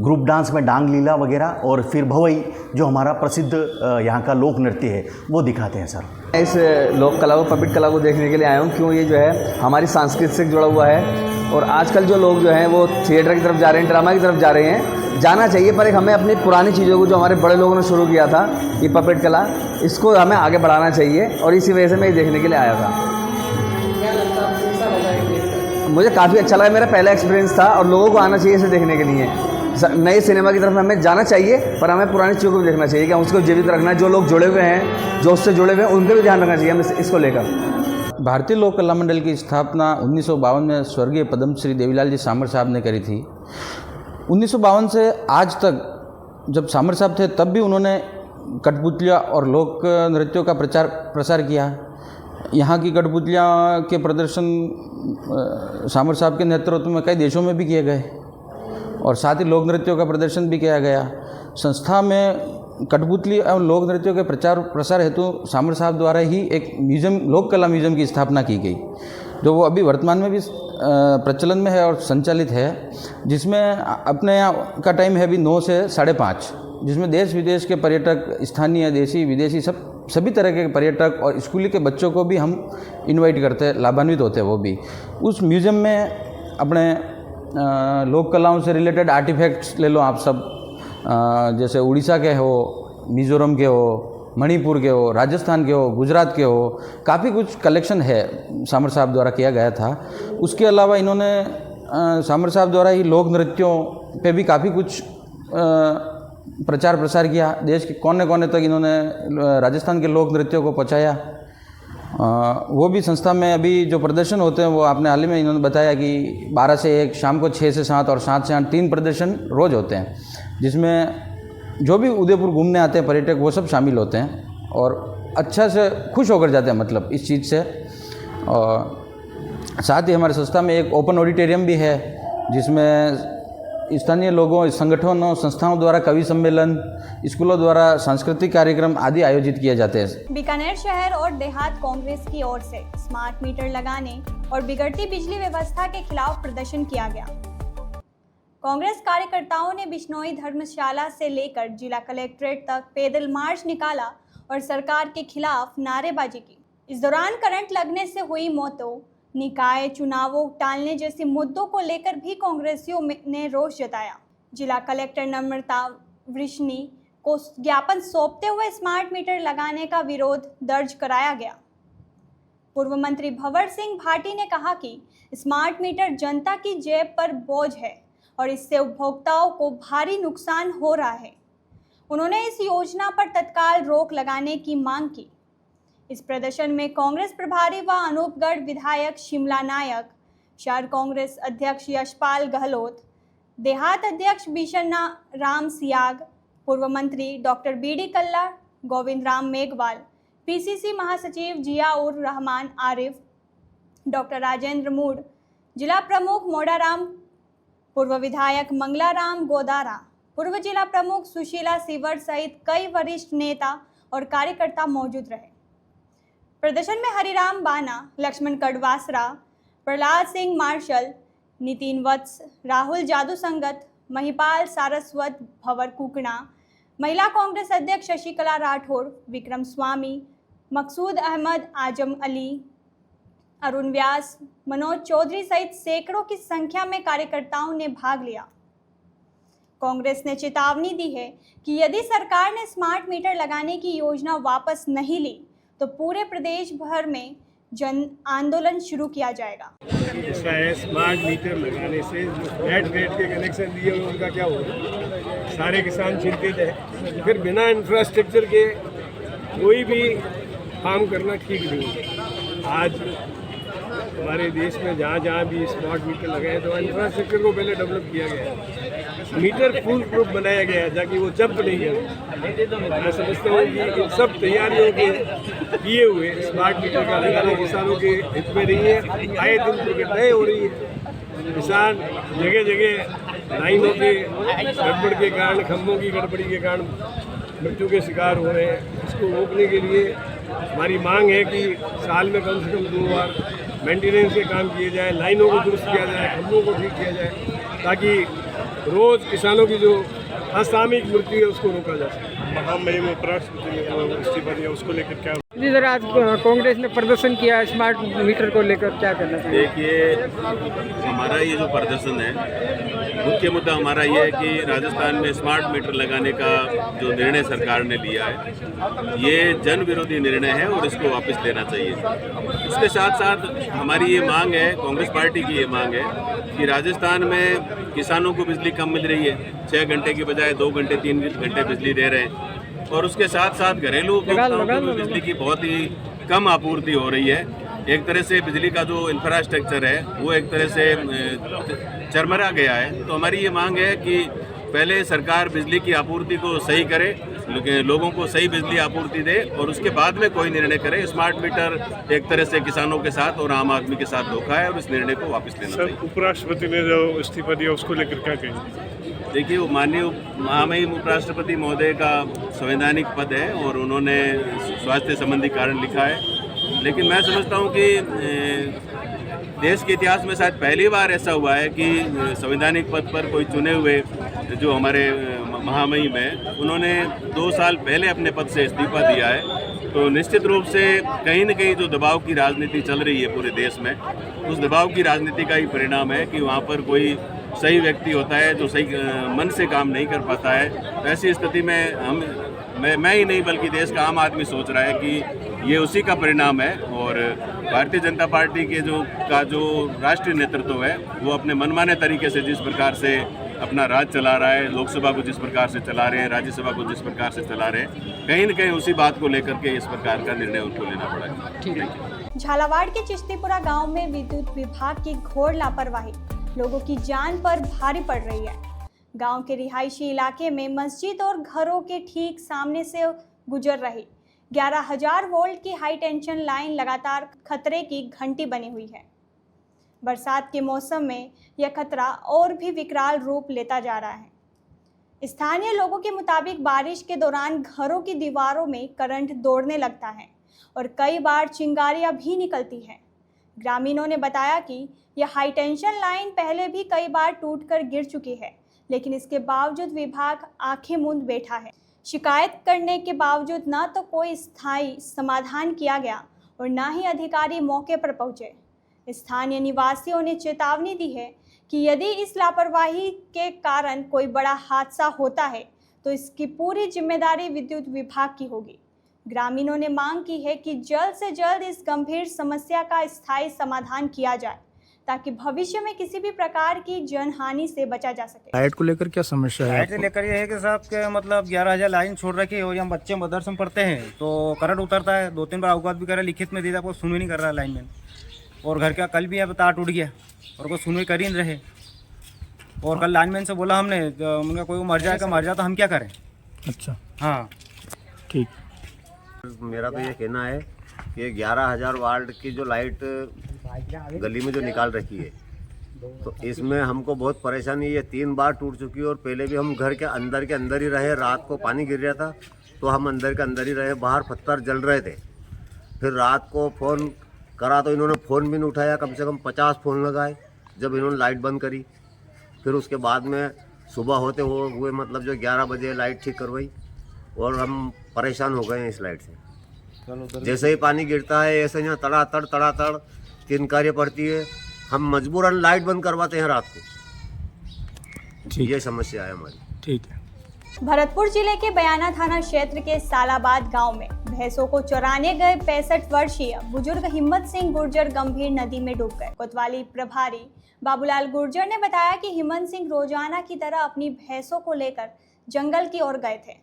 ग्रुप डांस में डांग लीला वगैरह, और फिर भवई जो हमारा प्रसिद्ध यहाँ का लोक नृत्य है वो दिखाते हैं सर। इस लोक कला को, पपेट कला को देखने के लिए आया हूँ, क्यों ये जो है हमारी संस्कृति से जुड़ा हुआ है। और आजकल जो लोग जो हैं वो थिएटर की तरफ जा रहे हैं, ड्रामा की तरफ जा रहे हैं। जाना चाहिए, पर एक हमें अपनी पुरानी चीज़ों को जो हमारे बड़े लोगों ने शुरू किया था, ये पपेट कला, इसको हमें आगे बढ़ाना चाहिए। और इसी वजह से मैं ये देखने के लिए आया था। मुझे काफ़ी अच्छा लगा, मेरा पहला एक्सपीरियंस था और लोगों को आना चाहिए इसे देखने के लिए। नए सिनेमा की तरफ हमें जाना चाहिए, पर हमें पुरानी चीज़ों को भी देखना चाहिए कि उसको जीवित रखना है। जो लोग जुड़े हुए हैं, जो उससे जुड़े हुए हैं, उनका भी ध्यान रखना चाहिए हमें इसको लेकर। भारतीय लोक कला मंडल की स्थापना 1952 में स्वर्गीय पद्मश्री देवीलाल जी सामर साहब ने करी थी। 1952 से आज तक जब सामर साहब थे तब भी उन्होंने कठपुतलियाँ और लोक नृत्यों का प्रचार प्रसार किया। यहाँ की कठपुतलियाँ के प्रदर्शन सामर साहब के नेतृत्व में कई देशों में भी किए गए और साथ ही लोक नृत्यों का प्रदर्शन भी किया गया। संस्था में कठपुतली एवं लोक नृत्यों के प्रचार प्रसार हेतु सामर साहब द्वारा ही एक म्यूज़ियम, लोक कला म्यूज़ियम की स्थापना की गई, जो वो अभी वर्तमान में भी प्रचलन में है और संचालित है, जिसमें अपने यहाँ का टाइम है अभी 9 से 5:30, जिसमें देश विदेश के पर्यटक, स्थानीय, देशी, विदेशी सभी तरह के पर्यटक और स्कूली के बच्चों को भी हम इनवाइट करते हैं, लाभान्वित होते हैं वो भी। उस म्यूज़ियम में अपने लोक कलाओं से रिलेटेड आर्टिफैक्ट्स ले लो आप सब, जैसे उड़ीसा के हो, मिज़ोरम के हो, मणिपुर के हो, राजस्थान के हो, गुजरात के हो, काफ़ी कुछ कलेक्शन है सामर साहब द्वारा किया गया था। उसके अलावा इन्होंने सामर साहब द्वारा ही लोक नृत्यों पे भी काफ़ी कुछ प्रचार प्रसार किया। देश के कोने कोने तक इन्होंने राजस्थान के लोक नृत्यों को पहुँचाया। वो भी संस्था में अभी जो प्रदर्शन होते हैं वो आपने हाल ही में इन्होंने बताया कि 12 से 1, शाम को 6 से 7 और 7 से 8 3 प्रदर्शन रोज़ होते हैं, जिसमें जो भी उदयपुर घूमने आते हैं पर्यटक वो सब शामिल होते हैं और अच्छा से खुश होकर जाते हैं मतलब इस चीज़ से। और साथ ही हमारे संस्था में एक ओपन ऑडिटोरियम भी है, जिसमें स्थानीय लोगों, संगठनों, संस्थाओं द्वारा कवि सम्मेलन, स्कूलों द्वारा सांस्कृतिक कार्यक्रम आदि आयोजित किए जाते हैं। बीकानेर शहर और देहात कांग्रेस की ओर से स्मार्ट मीटर लगाने और बिगड़ती बिजली व्यवस्था के खिलाफ प्रदर्शन किया गया। कांग्रेस कार्यकर्ताओं ने बिश्नोई धर्मशाला से लेकर जिला कलेक्ट्रेट तक पैदल मार्च निकाला और सरकार के खिलाफ नारेबाजी की। इस दौरान करंट लगने से हुई मौतों, निकाय चुनावों टालने जैसे मुद्दों को लेकर भी कांग्रेसियों ने रोष जताया। जिला कलेक्टर नम्रता वृष्णी को ज्ञापन सौंपते हुए स्मार्ट मीटर लगाने का विरोध दर्ज कराया गया। पूर्व मंत्री भंवर सिंह भाटी ने कहा कि स्मार्ट मीटर जनता की जेब पर बोझ है और इससे उपभोक्ताओं को भारी नुकसान हो रहा है। उन्होंने इस योजना पर तत्काल रोक लगाने की मांग की। इस प्रदर्शन में कांग्रेस प्रभारी व अनूपगढ़ विधायक शिमला नायक, शहर कांग्रेस अध्यक्ष यशपाल गहलोत, देहात अध्यक्ष बिशन्ना राम सियाग, पूर्व मंत्री डॉक्टर बीडी कल्ला, गोविंद राम मेघवाल, पीसीसी महासचिव जिया उर रहमान आरिफ, डॉक्टर राजेंद्र मूड, जिला प्रमुख मोडाराम, पूर्व विधायक मंगलाराम गोदारा, पूर्व जिला प्रमुख सुशीला सिवर सहित कई वरिष्ठ नेता और कार्यकर्ता मौजूद रहे। प्रदर्शन में हरिराम बाना, लक्ष्मण कड़वासरा, प्रहलाद सिंह मार्शल, नितिन वत्स, राहुल जादू संगत, महिपाल सारस्वत, भंवर कुकणा, महिला कांग्रेस अध्यक्ष शशिकला राठौर, विक्रम स्वामी, मकसूद अहमद, आजम अली, अरुण व्यास, मनोज चौधरी सहित सैकड़ों की संख्या में कार्यकर्ताओं ने भाग लिया। कांग्रेस ने चेतावनी दी है कि यदि सरकार ने स्मार्ट मीटर लगाने की योजना वापस नहीं ली तो पूरे प्रदेश भर में जन आंदोलन शुरू किया जाएगा। ऐसा है, स्मार्ट मीटर लगाने से जो फ्लैट रेट के कनेक्शन दिए हुए उनका क्या होगा? सारे किसान चिंतित है। फिर बिना इंफ्रास्ट्रक्चर के कोई भी काम करना ठीक नहीं है। आज हमारे देश में जहाँ जहाँ भी स्मार्ट मीटर लगाए तो इंफ्रास्ट्रक्चर को पहले डेवलप किया गया है, मीटर फुल प्रूफ बनाया गया है ताकि वो जब्त नहीं है। मैं समझता हूँ कि इन सब तैयारियों के किए हुए स्मार्ट मीटर का लगाने किसानों के हित में नहीं है। आए दिन दुर्घटनाएं हो रही है, किसान जगह जगह लाइनों के गड़बड़ के कारण, खंभों की गड़बड़ी के कारण मृत्यु के शिकार हो रहे हैं। इसको रोकने के लिए हमारी मांग है कि साल में कम से कम 2 बार मेंटेनेंस के काम किए जाए, लाइनों को दुरुस्त किया जाए, खंभों को ठीक किया जाए, ताकि रोज़ किसानों की जो असामयिक मृत्यु है उसको रोका जा सके। महामहिम उपराष्ट्रपति ने इस्तीफा दिया, उसको लेकर क्या जी सर, आज कांग्रेस ने प्रदर्शन किया स्मार्ट मीटर को लेकर, क्या करना चाहिए? देखिए, हमारा ये जो प्रदर्शन है, मुख्य मुद्दा हमारा ये है कि राजस्थान में स्मार्ट मीटर लगाने का जो निर्णय सरकार ने लिया है ये जन विरोधी निर्णय है और इसको वापस लेना चाहिए। उसके साथ साथ हमारी ये मांग है, कांग्रेस पार्टी की ये मांग है कि राजस्थान में किसानों को बिजली कम मिल रही है, 6 घंटे की बजाय 2 घंटे 3 घंटे बिजली दे रहे हैं, और उसके साथ साथ घरेलू उपभोक्ताओं को बिजली की बहुत ही कम आपूर्ति हो रही है। एक तरह से बिजली का जो इंफ्रास्ट्रक्चर है वो एक तरह से चरमरा गया है। तो हमारी ये मांग है कि पहले सरकार बिजली की आपूर्ति को सही करे, लोगों को सही बिजली आपूर्ति दे और उसके बाद में कोई निर्णय करे। स्मार्ट मीटर एक तरह से किसानों के साथ और आम आदमी के साथ धोखा है और इस निर्णय को वापस लेना चाहिए। उपराष्ट्रपति ने जो इस्तीफा दिया उसको लेकर क्या कहेंगे? देखिए, वो माननीय महामहिम उपराष्ट्रपति महोदय का संवैधानिक पद है और उन्होंने स्वास्थ्य संबंधी कारण लिखा है, लेकिन मैं समझता हूँ कि देश के इतिहास में शायद पहली बार ऐसा हुआ है कि संवैधानिक पद पर कोई चुने हुए जो हमारे महामहिम हैं उन्होंने 2 साल पहले अपने पद से इस्तीफा दिया है। तो निश्चित रूप से कहीं न कहीं जो दबाव की राजनीति चल रही है पूरे देश में, उस दबाव की राजनीति का ही परिणाम है कि वहाँ पर कोई सही व्यक्ति होता है जो सही मन से काम नहीं कर पाता है। तो ऐसी स्थिति में मैं ही नहीं बल्कि देश का आम आदमी सोच रहा है कि ये उसी का परिणाम है और भारतीय जनता पार्टी के जो राष्ट्रीय नेतृत्व है वो अपने मनमाने तरीके से जिस प्रकार से अपना राज चला रहा है, लोकसभा को जिस प्रकार से चला रहे हैं, राज्यसभा को जिस प्रकार से चला रहे हैं, कहीं न कहीं उसी बात को लेकर के इस प्रकार का निर्णय उनको लेना पड़ा है। ठीक है। झालावाड़ के चिश्तीपुरा गांव में विद्युत विभाग की घोर लापरवाही लोगों की जान पर भारी पड़ रही है। गांव के रिहायशी इलाके में मस्जिद और घरों के ठीक सामने से गुजर रही 11,000 वोल्ट की हाई टेंशन लाइन लगातार खतरे की घंटी बनी हुई है। बरसात के मौसम में यह खतरा और भी विकराल रूप लेता जा रहा है। स्थानीय लोगों के मुताबिक बारिश के दौरान घरों की दीवारों में करंट दौड़ने लगता है और कई बार चिंगारियां भी निकलती हैं। ग्रामीणों ने बताया कि यह हाई टेंशन लाइन पहले भी कई बार टूटकर गिर चुकी है, लेकिन इसके बावजूद विभाग आंखें मूंद बैठा है। शिकायत करने के बावजूद न तो कोई स्थायी समाधान किया गया और न ही अधिकारी मौके पर पहुंचे। स्थानीय निवासियों ने चेतावनी दी है कि यदि इस लापरवाही के कारण कोई बड़ा हादसा होता है तो इसकी पूरी जिम्मेदारी विद्युत विभाग की होगी। ग्रामीणों ने मांग की है कि जल्द से जल्द इस गंभीर समस्या का स्थायी समाधान किया जाए ताकि भविष्य में किसी भी प्रकार की जनहानि से बचा जा सके। लाइट को लेकर क्या समस्या है? लाइट को लेकर ये है कि साहब के मतलब 11,000 लाइन छोड़ रखी है और हम बच्चे मदरसे में पढ़ते हैं तो करंट उतरता है। 2-3 बार अवगत भी करा, लिखित में दिया, कोई सुनवाई नहीं कर रहा लाइन मैन। और घर का कल भी है तार टूट गया और कोई सुनवाई कर ही नहीं रहे। और कल लाइनमैन से बोला हमने, उनका कोई मर जाए तो हम क्या करें। अच्छा, हाँ ठीक। मेरा तो ये कहना है कि 11,000 वाट की जो लाइट गली में जो निकाल रखी है तो इसमें हमको बहुत परेशानी है। 3 बार टूट चुकी है और पहले भी हम घर के अंदर ही रहे। रात को पानी गिर रहा था तो हम अंदर के अंदर ही रहे, बाहर पत्थर जल रहे थे। फिर रात को फ़ोन करा तो इन्होंने फ़ोन भी नहीं उठाया, कम से कम 50 फ़ोन लगाए जब इन्होंने लाइट बंद करी। फिर उसके बाद में सुबह होते हुए मतलब जो 11 बजे लाइट ठीक करवाई और हम परेशान हो गए हैं इस लाइट से। जैसे ही पानी गिरता है ऐसे यहाँ तड़ातड़ किनकारी पड़ती है। हम मजबूरन लाइट बंद करवाते हैं रात को। ये समस्या है हमारी। ठीक है। भरतपुर जिले के बयाना थाना क्षेत्र के सालाबाद गांव में भैंसों को चराने गए 65 वर्षीय बुजुर्ग हिम्मत सिंह गुर्जर गंभीर नदी में डूब गए। कोतवाली प्रभारी बाबूलाल गुर्जर ने बताया कि हिम्मत सिंह रोजाना की तरह अपनी भैंसों को लेकर जंगल की ओर गए थे।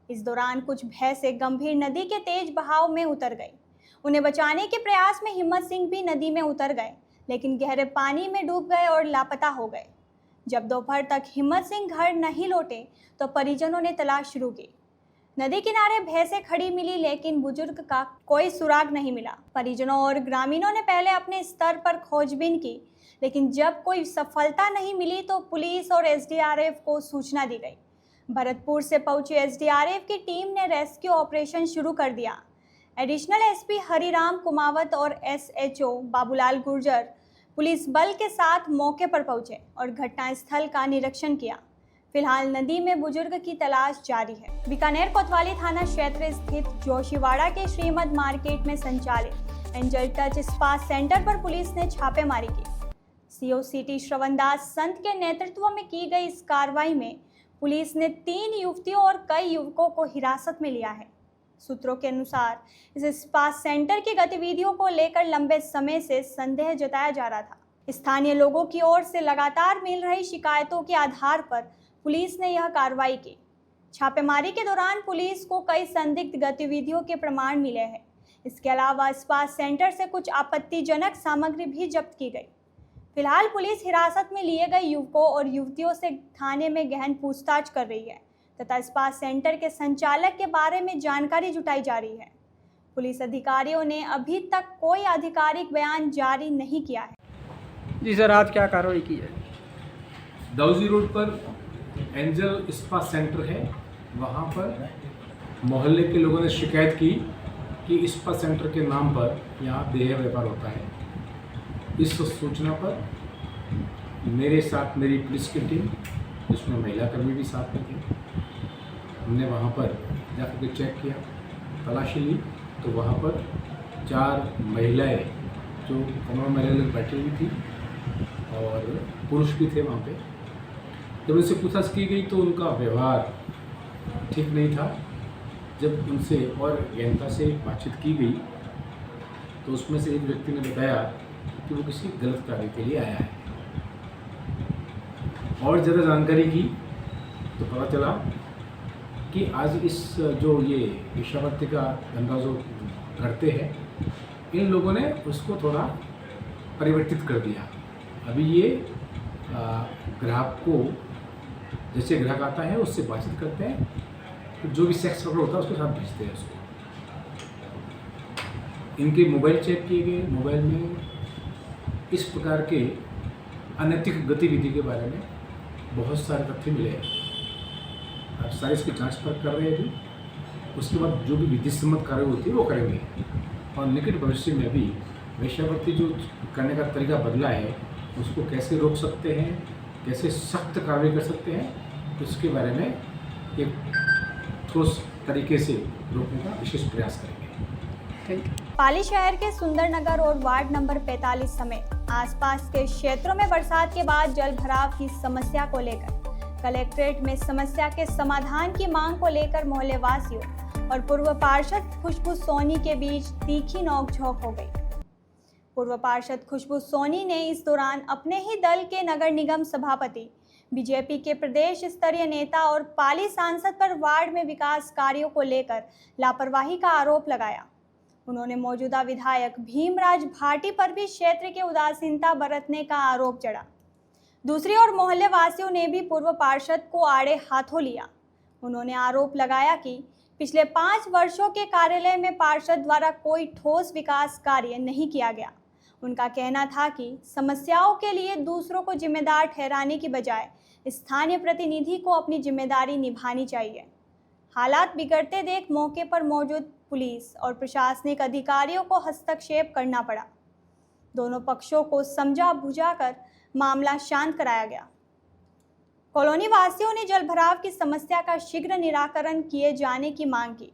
इस दौरान कुछ भैंसें गंभीर नदी के तेज बहाव में उतर गई। उन्हें बचाने के प्रयास में हिम्मत सिंह भी नदी में उतर गए लेकिन गहरे पानी में डूब गए और लापता हो गए। जब दोपहर तक हिम्मत सिंह घर नहीं लौटे तो परिजनों ने तलाश शुरू की। नदी किनारे भैंसें खड़ी मिली लेकिन बुजुर्ग का कोई सुराग नहीं मिला। परिजनों और ग्रामीणों ने पहले अपने स्तर पर खोजबीन की लेकिन जब कोई सफलता नहीं मिली तो पुलिस और एसडीआरएफ को सूचना दी गई। भरतपुर से पहुंची एसडीआरएफ की टीम ने रेस्क्यू ऑपरेशन शुरू कर दिया। एडिशनल एसपी हरिराम कुमावत और एसएचओ बाबूलाल गुर्जर पुलिस बल के साथ मौके पर पहुंचे और घटनास्थल का निरीक्षण किया। फिलहाल नदी में बुजुर्ग की तलाश जारी है। बीकानेर कोतवाली थाना क्षेत्र स्थित जोशीवाड़ा के श्रीमद मार्केट में संचालित एंजल टच स्पा सेंटर पर पुलिस ने छापेमारी की। सीओ सिटी श्रवणदास संत के नेतृत्व में की गई इस कार्रवाई में पुलिस ने 3 युवतियों और कई युवकों को हिरासत में लिया है। सूत्रों के अनुसार इस स्पा सेंटर की गतिविधियों को लेकर लंबे समय से संदेह जताया जा रहा था। स्थानीय लोगों की ओर से लगातार मिल रही शिकायतों के आधार पर पुलिस ने यह कार्रवाई की। छापेमारी के दौरान पुलिस को कई संदिग्ध गतिविधियों के प्रमाण मिले हैं। इसके अलावा स्पा सेंटर से कुछ आपत्तिजनक सामग्री भी जब्त की गई। फिलहाल पुलिस हिरासत में लिए गए युवकों और युवतियों से थाने में गहन पूछताछ कर रही है तथा स्पा सेंटर के संचालक के बारे में जानकारी जुटाई जा रही है। पुलिस अधिकारियों ने अभी तक कोई आधिकारिक बयान जारी नहीं किया है। जी सर, आज क्या कार्रवाई की है? दाऊजी रोड पर एंजल स्पा सेंटर है, वहाँ पर मोहल्ले के लोगों ने शिकायत की कि स्पा सेंटर के नाम पर यहाँ देह व्यापार होता है। इस सूचना पर मेरे साथ मेरी पुलिस की टीम, जिसमें महिला कर्मी भी साथ में थे, हमने वहाँ पर जाकर के चेक किया, तलाशी ली तो वहाँ पर 4 महिलाएं जो कमरों में अलग बैठी हुई थी और पुरुष भी थे वहाँ पे। जब उनसे पूछताछ की गई तो उनका व्यवहार ठीक नहीं था। जब उनसे और गहनता से बातचीत की गई तो उसमें से एक व्यक्ति ने बताया कि वो किसी गलत कार्य के लिए आया है। और ज़्यादा जानकारी की तो पता चला कि आज इस जो ये भिक्षावृत्ति का धंधा जो करते हैं, इन लोगों ने उसको थोड़ा परिवर्तित कर दिया। अभी ये ग्राहक को, जैसे ग्राहक आता है उससे बातचीत करते हैं, तो जो भी सेक्स वर्कर होता है उसके साथ भेजते हैं उसको। इनके मोबाइल चेक किए गए, मोबाइल में इस प्रकार के अनैतिक गतिविधि के बारे में बहुत सारे तथ्य मिले हैं। अब सारे इसकी जांच पर कर रहे हैं अभी। उसके बाद जो भी विधिक सम्मत कार्य होती है वो करेंगे और निकट भविष्य में भी वेश्यावृत्ति जो करने का तरीका बदला है उसको कैसे रोक सकते हैं, कैसे सख्त कार्रवाई कर सकते हैं, उसके बारे में एक ठोस तरीके से रोकने का विशेष प्रयास करेंगे। Thank you. पाली शहर के सुंदरनगर और वार्ड नंबर 45 समेत आसपास के क्षेत्रों में बरसात के बाद जल भराव की समस्या को लेकर कलेक्ट्रेट में समस्या के समाधान की मांग को लेकर मोहल्ले वासियों और पूर्व पार्षद खुशबू सोनी के बीच तीखी नोकझोंक हो गई। पूर्व पार्षद खुशबू सोनी ने इस दौरान अपने ही दल के नगर निगम सभापति, बीजेपी के प्रदेश स्तरीय नेता और पाली सांसद पर वार्ड में विकास कार्यों को लेकर लापरवाही का आरोप लगाया। उन्होंने मौजूदा विधायक भीमराज भाटी पर भी क्षेत्र के उदासीनता बरतने का आरोप चढ़ा। दूसरी ओर मोहल्ले वासियों ने भी पूर्व पार्षद को आड़े हाथों लिया। उन्होंने आरोप लगाया कि पिछले 5 वर्षों के कार्यालय में पार्षद द्वारा कोई ठोस विकास कार्य नहीं किया गया। उनका कहना था कि समस्याओं के लिए दूसरों को जिम्मेदार ठहराने की बजाय स्थानीय प्रतिनिधि को अपनी जिम्मेदारी निभानी चाहिए। हालात बिगड़ते देख मौके पर मौजूद पुलिस और प्रशासनिक अधिकारियों को हस्तक्षेप करना पड़ा। दोनों पक्षों को समझा बुझाकर मामला शांत कराया गया। कॉलोनी वासियों ने जल भराव की समस्या का शीघ्र निराकरण किए जाने की मांग की।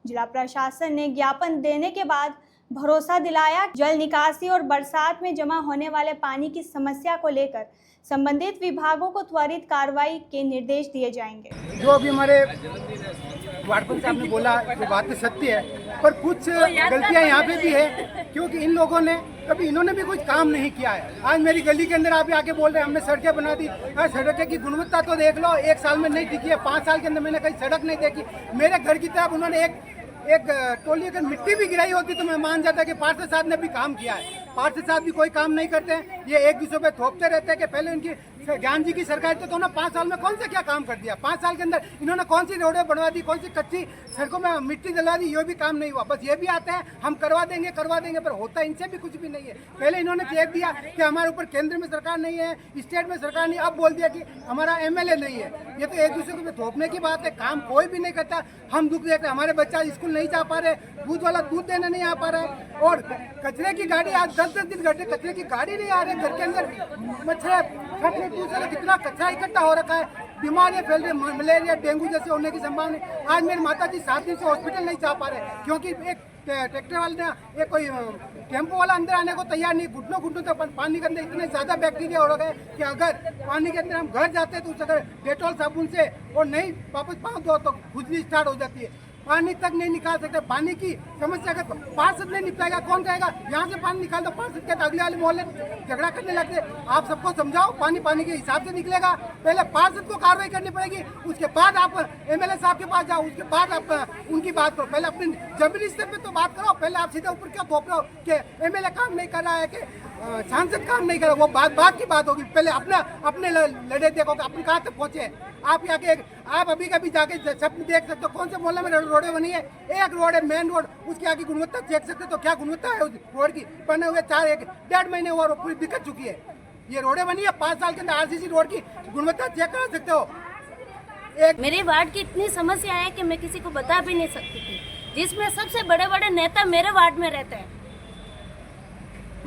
जिला प्रशासन ने ज्ञापन देने के बाद भरोसा दिलाया जल निकासी और बरसात में जमा होने वाले पानी की समस्या को लेकर संबंधित विभागों को त्वरित कार्रवाई के निर्देश दिए जाएंगे। जो अभी हमारे वार्ड पंच साहब ने बोला जो बात सत्य है, पर कुछ गलतियां यहाँ पे भी है, क्योंकि इन लोगों ने कभी इन्होंने भी कुछ काम नहीं किया है। आज मेरी गली के अंदर आप आके बोल रहे हैं हमने सड़कें बना दी। सड़कें की गुणवत्ता तो देख लो, 1 साल में नहीं टिकी है। 5 साल के अंदर मैंने कहीं सड़क नहीं देखी। मेरे घर की तरफ उन्होंने एक टोली अगर मिट्टी भी गिराई होती तो मैं मान जाता कि पार्षद साहब ने भी काम किया है। पार्षद साहब भी कोई काम नहीं करते हैं। ये एक दूसरे पे थोपते रहते हैं कि पहले उनकी ज्ञान जी की सरकार थी तो उन्होंने 5 साल में कौन सा क्या काम कर दिया। 5 साल के अंदर इन्होंने कौन सी रोडें बनवा दी, कौन सी कच्ची सड़कों में मिट्टी डलवा दी, ये भी काम नहीं हुआ। बस ये भी आते हैं हम करवा देंगे पर होता इनसे भी कुछ भी नहीं है। पहले इन्होंने चेक दिया कि हमारे ऊपर केंद्र में सरकार नहीं है, स्टेट में सरकार नहीं, अब बोल दिया कि हमारा MLA नहीं है। ये तो एक दूसरे को थोपने की बात है, काम कोई भी नहीं करता। हम दुख देखते हमारे बच्चा स्कूल नहीं जा पा रहे, दूध वाला दूध देने नहीं आ पा रहा है, और कचरे की गाड़ी आज 10 दिन घंटे कचरे की गाड़ी नहीं आ रही। घर के अंदर मच्छर कितना कचरा इकट्ठा हो रखा है, बीमारियां फैल रही, मलेरिया डेंगू जैसे होने की संभावना। आज मेरी माता जी 7 दिन से हॉस्पिटल नहीं जा पा रहे क्योंकि एक ट्रैक्टर वाले ने एक कोई टेम्पो वाला अंदर आने को तैयार नहीं। घुटनों तक पानी के अंदर इतने ज़्यादा बैक्टीरिया हो गए कि अगर पानी के अंदर हम घर जाते हैं तो उस अगर डेटॉल साबुन से और नहीं वापस पाँव दो तो खुजली स्टार्ट हो जाती है। पानी तक नहीं निकाल सकते। पानी की समस्या अगर पार्षद नहीं निपटाएगा कौन कहेगा यहाँ से पानी निकाल दो, पार्षद कहते अगले वाले मोहल्ले झगड़ा करने लगते। आप सबको समझाओ पानी के हिसाब से निकलेगा। पहले पार्षद को कार्रवाई करनी पड़ेगी, उसके बाद आप MLA साहब के पास जाओ, उसके बाद आप उनकी बात करो। पहले अपने जमीनी स्तर पे तो बात करो। पहले आप सीधे ऊपर क्यों थोप रहे हो कि MLA काम नहीं कर रहा है कि सांसद काम नहीं कर रहा। वो बात की बात होगी। पहले अपने लड़े देखो कि अपन कहाँ तक पहुँचे। आप यहाँ के आप अभी कभी जाके सब देख सकते हो कौन से मोहल्ले में रोडें बनी है। एक रोड है मेन रोड, उसकी आगे गुणवत्ता देख सकते हो तो क्या गुणवत्ता है उस रोड की। बने हुए 1.5 महीने हुआ पूरी दिक्कत चुकी है। ये रोडें बनी है 5 साल के अंदर। RCC रोड की गुणवत्ता चेक करा सकते हो। मेरे वार्ड की इतनी समस्या है कि मैं किसी को बता भी नहीं सकती थी, जिसमें सबसे बड़े नेता मेरे वार्ड में रहते हैं।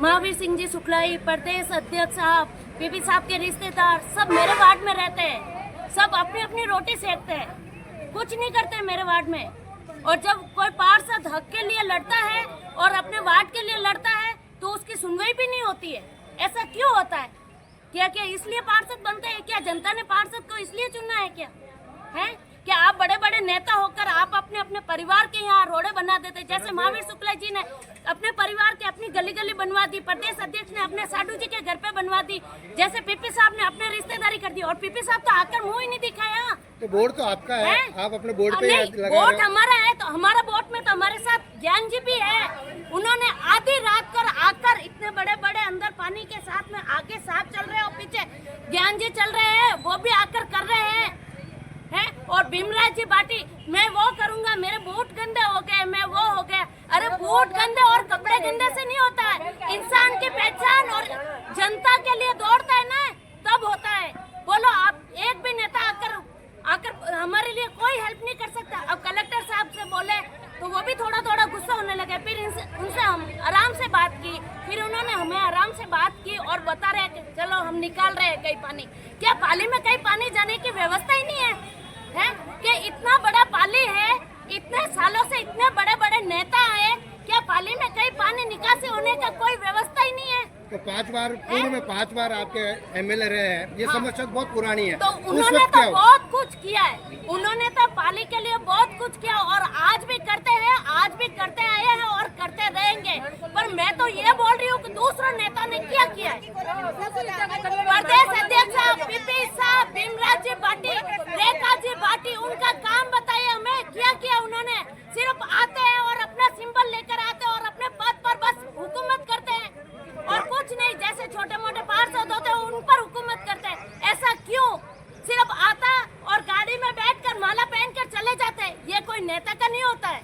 महावीर सिंह जी शुक्लाई, प्रदेश अध्यक्ष साहब, PP साहब के रिश्तेदार सब मेरे वार्ड में रहते हैं। सब अपनी अपनी रोटी सेकते हैं, कुछ नहीं करते मेरे वार्ड में। और जब कोई पार्षद हक के लिए लड़ता है और अपने वार्ड के लिए लड़ता है तो उसकी सुनवाई भी नहीं होती है। ऐसा क्यों होता है? क्या इसलिए पार्षद बनते हैं? क्या जनता ने पार्षद को इसलिए चुना है? क्या आप बड़े नेता होकर आप अपने परिवार के यहाँ रोडें बना देते? जैसे महावीर शुक्ला जी ने अपने परिवार के अपनी गली बनवा दी, प्रदेश अध्यक्ष ने अपने साधु जी के घर पे बनवा दी, जैसे PP साहब ने अपने रिश्तेदारी कर दी। और PP साहब तो आकर मुंह ही नहीं दिखाया। तो वोट तो आपका है, आप अपने बोर्ड पे वोट हमारा है, तो हमारा वोट में तो हमारे साथ ज्ञान जी भी है। उन्होंने आधी रात कर आकर इतने बड़े अंदर पानी के साथ में आगे साहब चल रहे हैं और पीछे ज्ञान जी चल रहे हैं, वो भी आकर कर रहे हैं। और भीमराज जी भाटी मैं वो करूंगा, मेरे बूट गंदे हो गए, मैं वो हो गया। अरे बूट गंदे और कपड़े गंदे से नहीं होता है। इंसान की पहचान और जनता के लिए दौड़ता है ना, तब होता है। बोलो आप एक भी नेता आकर हमारे लिए कोई हेल्प नहीं कर सकता। अब कलेक्टर साहब से बोले तो वो भी थोड़ा गुस्सा होने लगे। फिर उनसे हम आराम से बात की, फिर उन्होंने हमें आराम से बात की और बता रहे कि चलो हम निकाल रहे हैं कहीं पानी। क्या पाली में कहीं पानी जाने की व्यवस्था ही नहीं है? कि इतना बड़ा पाली है, इतने सालों से इतने बड़े नेता आए, क्या रहने का कोई व्यवस्था ही नहीं है। तो 5 बार पूर्व में 5 बार आपके एमएलए रहे हैं, ये समस्या बहुत पुरानी है। तो उन्होंने तो बहुत कुछ किया है, उन्होंने तो पाली के लिए बहुत कुछ किया और आज भी करते हैं, आज भी करते आए हैं और करते रहेंगे। पर मैं तो ये बोल रही हूँ कि दूसरा नेता ने क्या किया है। प्रदेश अध्यक्ष साहब, पीपी साहब, भीमराज जी भाटी, रेखा जी भाटी, उनका काम बताइए हमें, क्या किया उन्होंने। सिर्फ आते हैं और अपना सिंबल लेकर आते हैं और अपने पद पर बस हुकूमत करते हैं और कुछ नहीं। जैसे छोटे मोटे पार्षद होते हैं उन पर हुकूमत करते हैं। ऐसा क्यों? सिर्फ आता और गाड़ी में बैठकर माला पहनकर चले जाते हैं। ये कोई नेता का नहीं होता है,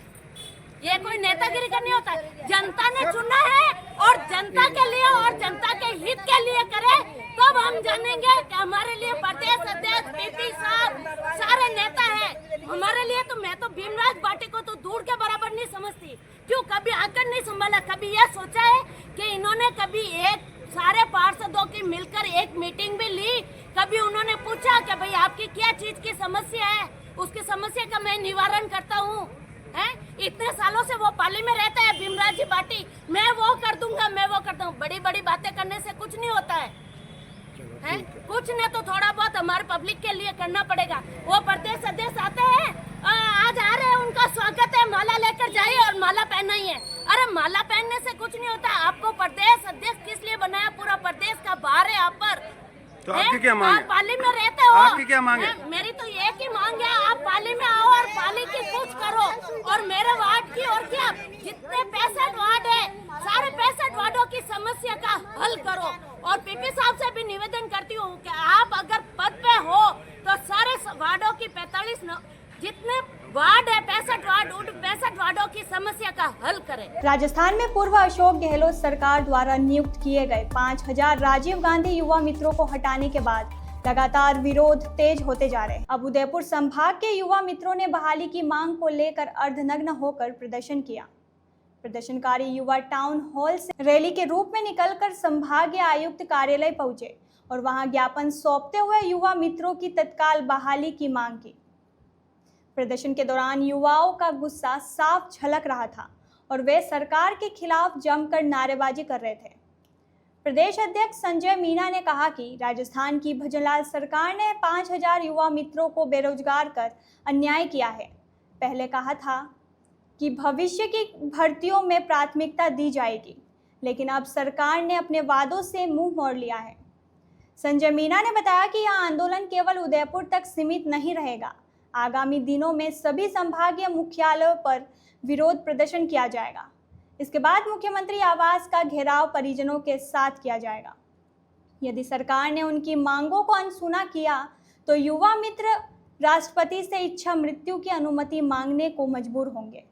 ये कोई नेतागिरी का नहीं होता है। जनता ने चुना है और जनता के लिए और जनता के हित के लिए करे, तब हम जानेंगे कि हमारे लिए प्रदेश अध्यक्ष, पीपी साहब सारे नेता है। हमारे लिए तो मैं तो भीमराज भाटी को तो दूर के बराबर नहीं समझती। क्यों कभी आकर नहीं संभाला, कभी यह सोचा है कि इन्होंने कभी एक सारे पार्षदों की मिलकर एक मीटिंग भी ली, कभी उन्होंने पूछा कि भाई आपकी क्या चीज की समस्या है, उसकी समस्या का मैं निवारण करता हूँ। इतने सालों से वो पाली में रहता है भीमराज जी भाटी, मैं वो कर दूंगा, मैं वो करता हूँ। बड़ी बड़ी बातें करने से कुछ नहीं होता है। कुछ नहीं तो थोड़ा बहुत हमारे पब्लिक के लिए करना पड़ेगा। वो प्रदेश अध्यक्ष आते हैं, आज आ रहे हैं, उनका स्वागत है, माला लेकर जाइए और माला पहनाइए। अरे माला पहनने से कुछ नहीं होता। आपको प्रदेश अध्यक्ष किस लिए बनाया? पूरा प्रदेश का भार है आप पर। तो आपकी क्या मांग है? आप पाली में रहते हो, आपकी क्या मांग है? मेरी तो एक ही मांग है, आप पाली में आओ और पाली की कुछ करो और मेरे वार्ड की और क्या जितने 65 वार्ड है, सारे 65 वार्डों की समस्या का हल करो। और पीपी साहब से भी निवेदन करती हूँ कि आप अगर पद पे हो तो सारे वार्डों की 45 जितने वार्ड है, 65 वार्ड, उन 65 वार्डों की समस्या का हल करें। राजस्थान में पूर्व अशोक गहलोत सरकार द्वारा नियुक्त किए गए 5000 राजीव गांधी युवा मित्रों को हटाने के बाद लगातार विरोध तेज होते जा रहे हैं। अब उदयपुर संभाग के युवा मित्रों ने बहाली की मांग को लेकर अर्धनग्न होकर प्रदर्शन किया। प्रदर्शनकारी युवा टाउन हॉल से रैली के रूप में निकलकर संभागीय आयुक्त कार्यालय पहुंचे और वहां ज्ञापन सौंपते हुए युवा मित्रों की तत्काल बहाली की मांग की। प्रदर्शन के दौरान युवाओं का गुस्सा साफ झलक रहा था और वे सरकार के खिलाफ जमकर नारेबाजी कर रहे थे। प्रदेश अध्यक्ष संजय मीना ने कहा कि राजस्थान की भजनलाल सरकार ने 5000 युवा मित्रों को बेरोजगार कर अन्याय किया है। पहले कहा था कि भविष्य की भर्तियों में प्राथमिकता दी जाएगी, लेकिन अब सरकार ने अपने वादों से मुंह मोड़ लिया है। संजय मीना ने बताया कि यह आंदोलन केवल उदयपुर तक सीमित नहीं रहेगा। आगामी दिनों में सभी संभागीय मुख्यालयों पर विरोध प्रदर्शन किया जाएगा। इसके बाद मुख्यमंत्री आवास का घेराव परिजनों के साथ किया जाएगा। यदि सरकार ने उनकी मांगों को अनसुना किया तो युवा मित्र राष्ट्रपति से इच्छा मृत्यु की अनुमति मांगने को मजबूर होंगे।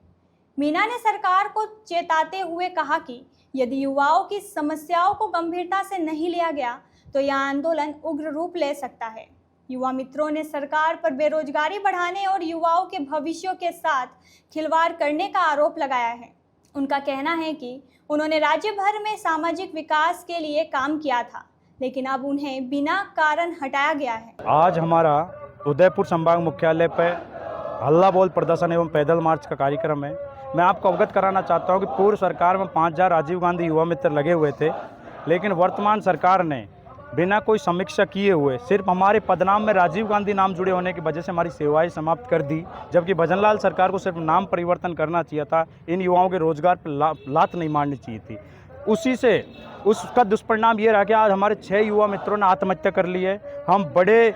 मीना ने सरकार को चेताते हुए कहा कि यदि युवाओं की समस्याओं को गंभीरता से नहीं लिया गया तो यह आंदोलन उग्र रूप ले सकता है। युवा मित्रों ने सरकार पर बेरोजगारी बढ़ाने और युवाओं के भविष्य के साथ खिलवाड़ करने का आरोप लगाया है। उनका कहना है कि उन्होंने राज्य भर में सामाजिक विकास के लिए काम किया था, लेकिन अब उन्हें बिना कारण हटाया गया है। आज हमारा उदयपुर संभाग मुख्यालय पर हल्ला बोल प्रदर्शन एवं पैदल मार्च का कार्यक्रम है। मैं आपको अवगत कराना चाहता हूं कि पूर्व सरकार में 5000 राजीव गांधी युवा मित्र लगे हुए थे, लेकिन वर्तमान सरकार ने बिना कोई समीक्षा किए हुए सिर्फ हमारे पदनाम में राजीव गांधी नाम जुड़े होने की वजह से हमारी सेवाएं समाप्त कर दी, जबकि भजनलाल सरकार को सिर्फ नाम परिवर्तन करना चाहिए था। इन युवाओं के रोजगार पर लात नहीं मारनी चाहिए थी। उसी से उसका दुष्परिणाम ये रहा कि आज हमारे 6 युवा मित्रों ने आत्महत्या कर ली है। हम बड़े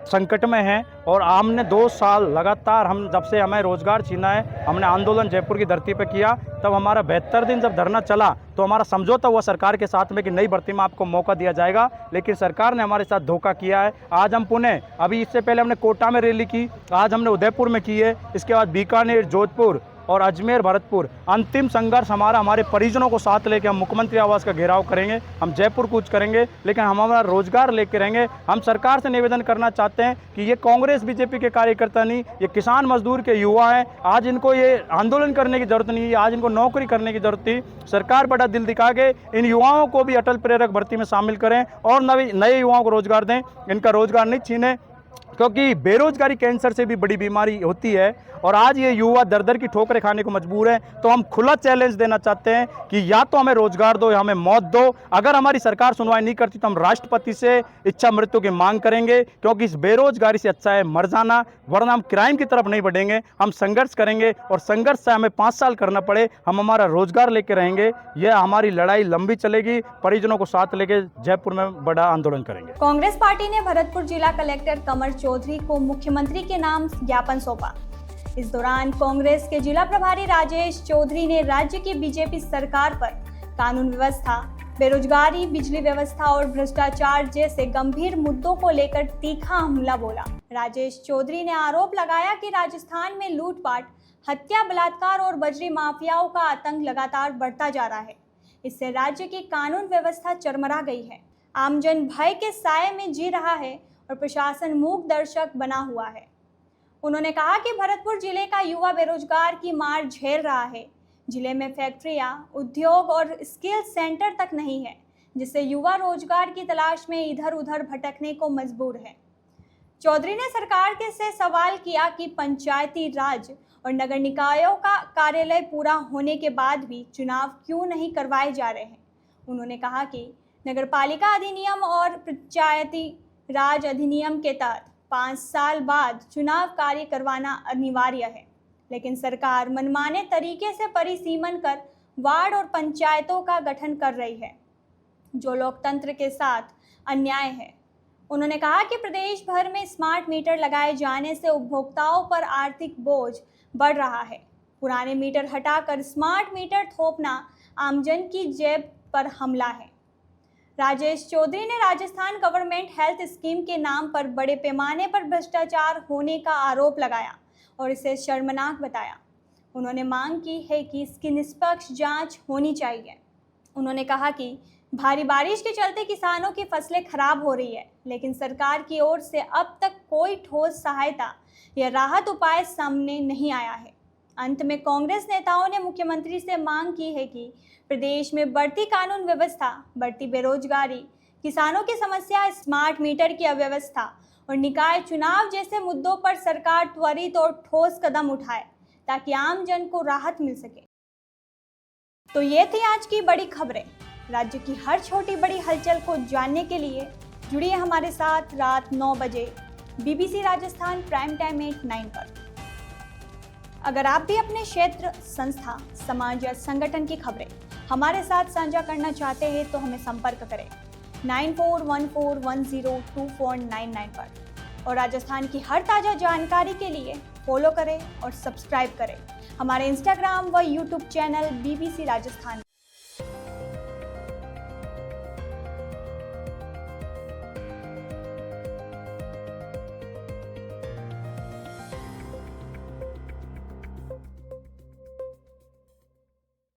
संकट में हैं और हमने 2 साल लगातार जब से हमें रोजगार छीना है, हमने आंदोलन जयपुर की धरती पर किया। तब हमारा 72 दिन जब धरना चला तो हमारा समझौता हुआ सरकार के साथ में कि नई भर्ती में आपको मौका दिया जाएगा, लेकिन सरकार ने हमारे साथ धोखा किया है। आज हम पुणे, अभी इससे पहले हमने कोटा में रैली की, आज हमने उदयपुर में की है, इसके बाद बीकानेर, जोधपुर और अजमेर, भरतपुर। अंतिम संघर्ष हमारे परिजनों को साथ लेकर हम मुख्यमंत्री आवास का घेराव करेंगे, हम जयपुर कूच करेंगे, लेकिन हम हमारा रोजगार लेकर रहेंगे। हम सरकार से निवेदन करना चाहते हैं कि ये कांग्रेस बीजेपी के कार्यकर्ता नहीं, ये किसान मजदूर के युवा हैं। आज इनको ये आंदोलन करने की जरूरत नहीं है, आज इनको नौकरी करने की जरूरत थी। सरकार बड़ा दिल दिखा के इन युवाओं को भी अटल प्रेरक भर्ती में शामिल करें और नए युवाओं को रोजगार दें, इनका रोजगार नहीं छीने। क्योंकि बेरोजगारी कैंसर से भी बड़ी बीमारी होती है और आज ये युवा दर दर की ठोकरें खाने को मजबूर हैं। तो हम खुला चैलेंज देना चाहते हैं कि या तो हमें रोजगार दो या हमें मौत दो। अगर हमारी सरकार सुनवाई नहीं करती तो हम राष्ट्रपति से इच्छा मृत्यु की मांग करेंगे, क्योंकि इस बेरोजगारी से अच्छा है मर जाना, वरना हम क्राइम की तरफ नहीं बढ़ेंगे। हम संघर्ष करेंगे और संघर्ष से हमें 5 साल करना पड़े, हम हमारा रोजगार लेके रहेंगे। यह हमारी लड़ाई लंबी चलेगी। परिजनों को साथ लेके जयपुर में बड़ा आंदोलन करेंगे। कांग्रेस पार्टी ने भरतपुर जिला कलेक्टर कमर चौधरी को मुख्यमंत्री के नाम ज्ञापन सौंपा। इस दौरान कांग्रेस के जिला प्रभारी राजेश चौधरी ने राज्य की बीजेपी सरकार पर कानून व्यवस्था, बेरोजगारी, बिजली व्यवस्था और भ्रष्टाचार जैसे गंभीर मुद्दों को लेकर तीखा हमला बोला। राजेश चौधरी ने आरोप लगाया कि राजस्थान में लूटपाट, हत्या, बलात्कार और बजरी माफियाओं का आतंक लगातार बढ़ता जा रहा है। इससे राज्य की कानून व्यवस्था चरमरा गई है। आमजन भय के साए में जी रहा है और प्रशासन मूक दर्शक बना हुआ है। उन्होंने कहा कि भरतपुर जिले का युवा बेरोजगार की मार झेल रहा है। जिले में फैक्ट्रियां, उद्योग और स्किल सेंटर तक नहीं है, जिससे युवा रोजगार की तलाश में इधर उधर भटकने को मजबूर है। चौधरी ने सरकार के से सवाल किया कि पंचायती राज और नगर निकायों का कार्यालय पूरा होने के बाद भी चुनाव क्यों नहीं करवाए जा रहे हैं। उन्होंने कहा कि नगरपालिका अधिनियम और पंचायती राज अधिनियम के तहत 5 साल बाद चुनाव कार्य करवाना अनिवार्य है, लेकिन सरकार मनमाने तरीके से परिसीमन कर वार्ड और पंचायतों का गठन कर रही है, जो लोकतंत्र के साथ अन्याय है। उन्होंने कहा कि प्रदेश भर में स्मार्ट मीटर लगाए जाने से उपभोक्ताओं पर आर्थिक बोझ बढ़ रहा है। पुराने मीटर हटाकर स्मार्ट मीटर थोपना आमजन की जेब पर हमला है। राजेश चौधरी ने राजस्थान गवर्नमेंट हेल्थ स्कीम के नाम पर बड़े पैमाने पर भ्रष्टाचार होने का आरोप लगाया और इसे शर्मनाक बताया। उन्होंने मांग की है कि इसकी निष्पक्ष जांच होनी चाहिए। उन्होंने कहा कि भारी बारिश के चलते किसानों की फसलें खराब हो रही है, लेकिन सरकार की ओर से अब तक कोई ठोस सहायता या राहत उपाय सामने नहीं आया है। अंत में कांग्रेस नेताओं ने मुख्यमंत्री से मांग की है कि प्रदेश में बढ़ती कानून व्यवस्था, बढ़ती बेरोजगारी, किसानों की समस्या, स्मार्ट मीटर की अव्यवस्था और निकाय चुनाव जैसे मुद्दों पर सरकार त्वरित और ठोस कदम उठाए, ताकि आम जन को राहत मिल सके। तो ये थी आज की बड़ी खबरें। राज्य की हर छोटी बड़ी हलचल को जानने के लिए जुड़िए हमारे साथ रात 9 बजे BBC राजस्थान प्राइम टाइम 8-9 पर। अगर आप भी अपने क्षेत्र, संस्था, समाज या संगठन की खबरें हमारे साथ साझा करना चाहते हैं तो हमें संपर्क करें 9414102499 पर और राजस्थान की हर ताज़ा जानकारी के लिए फॉलो करें और सब्सक्राइब करें हमारे इंस्टाग्राम व यूट्यूब चैनल BBC राजस्थान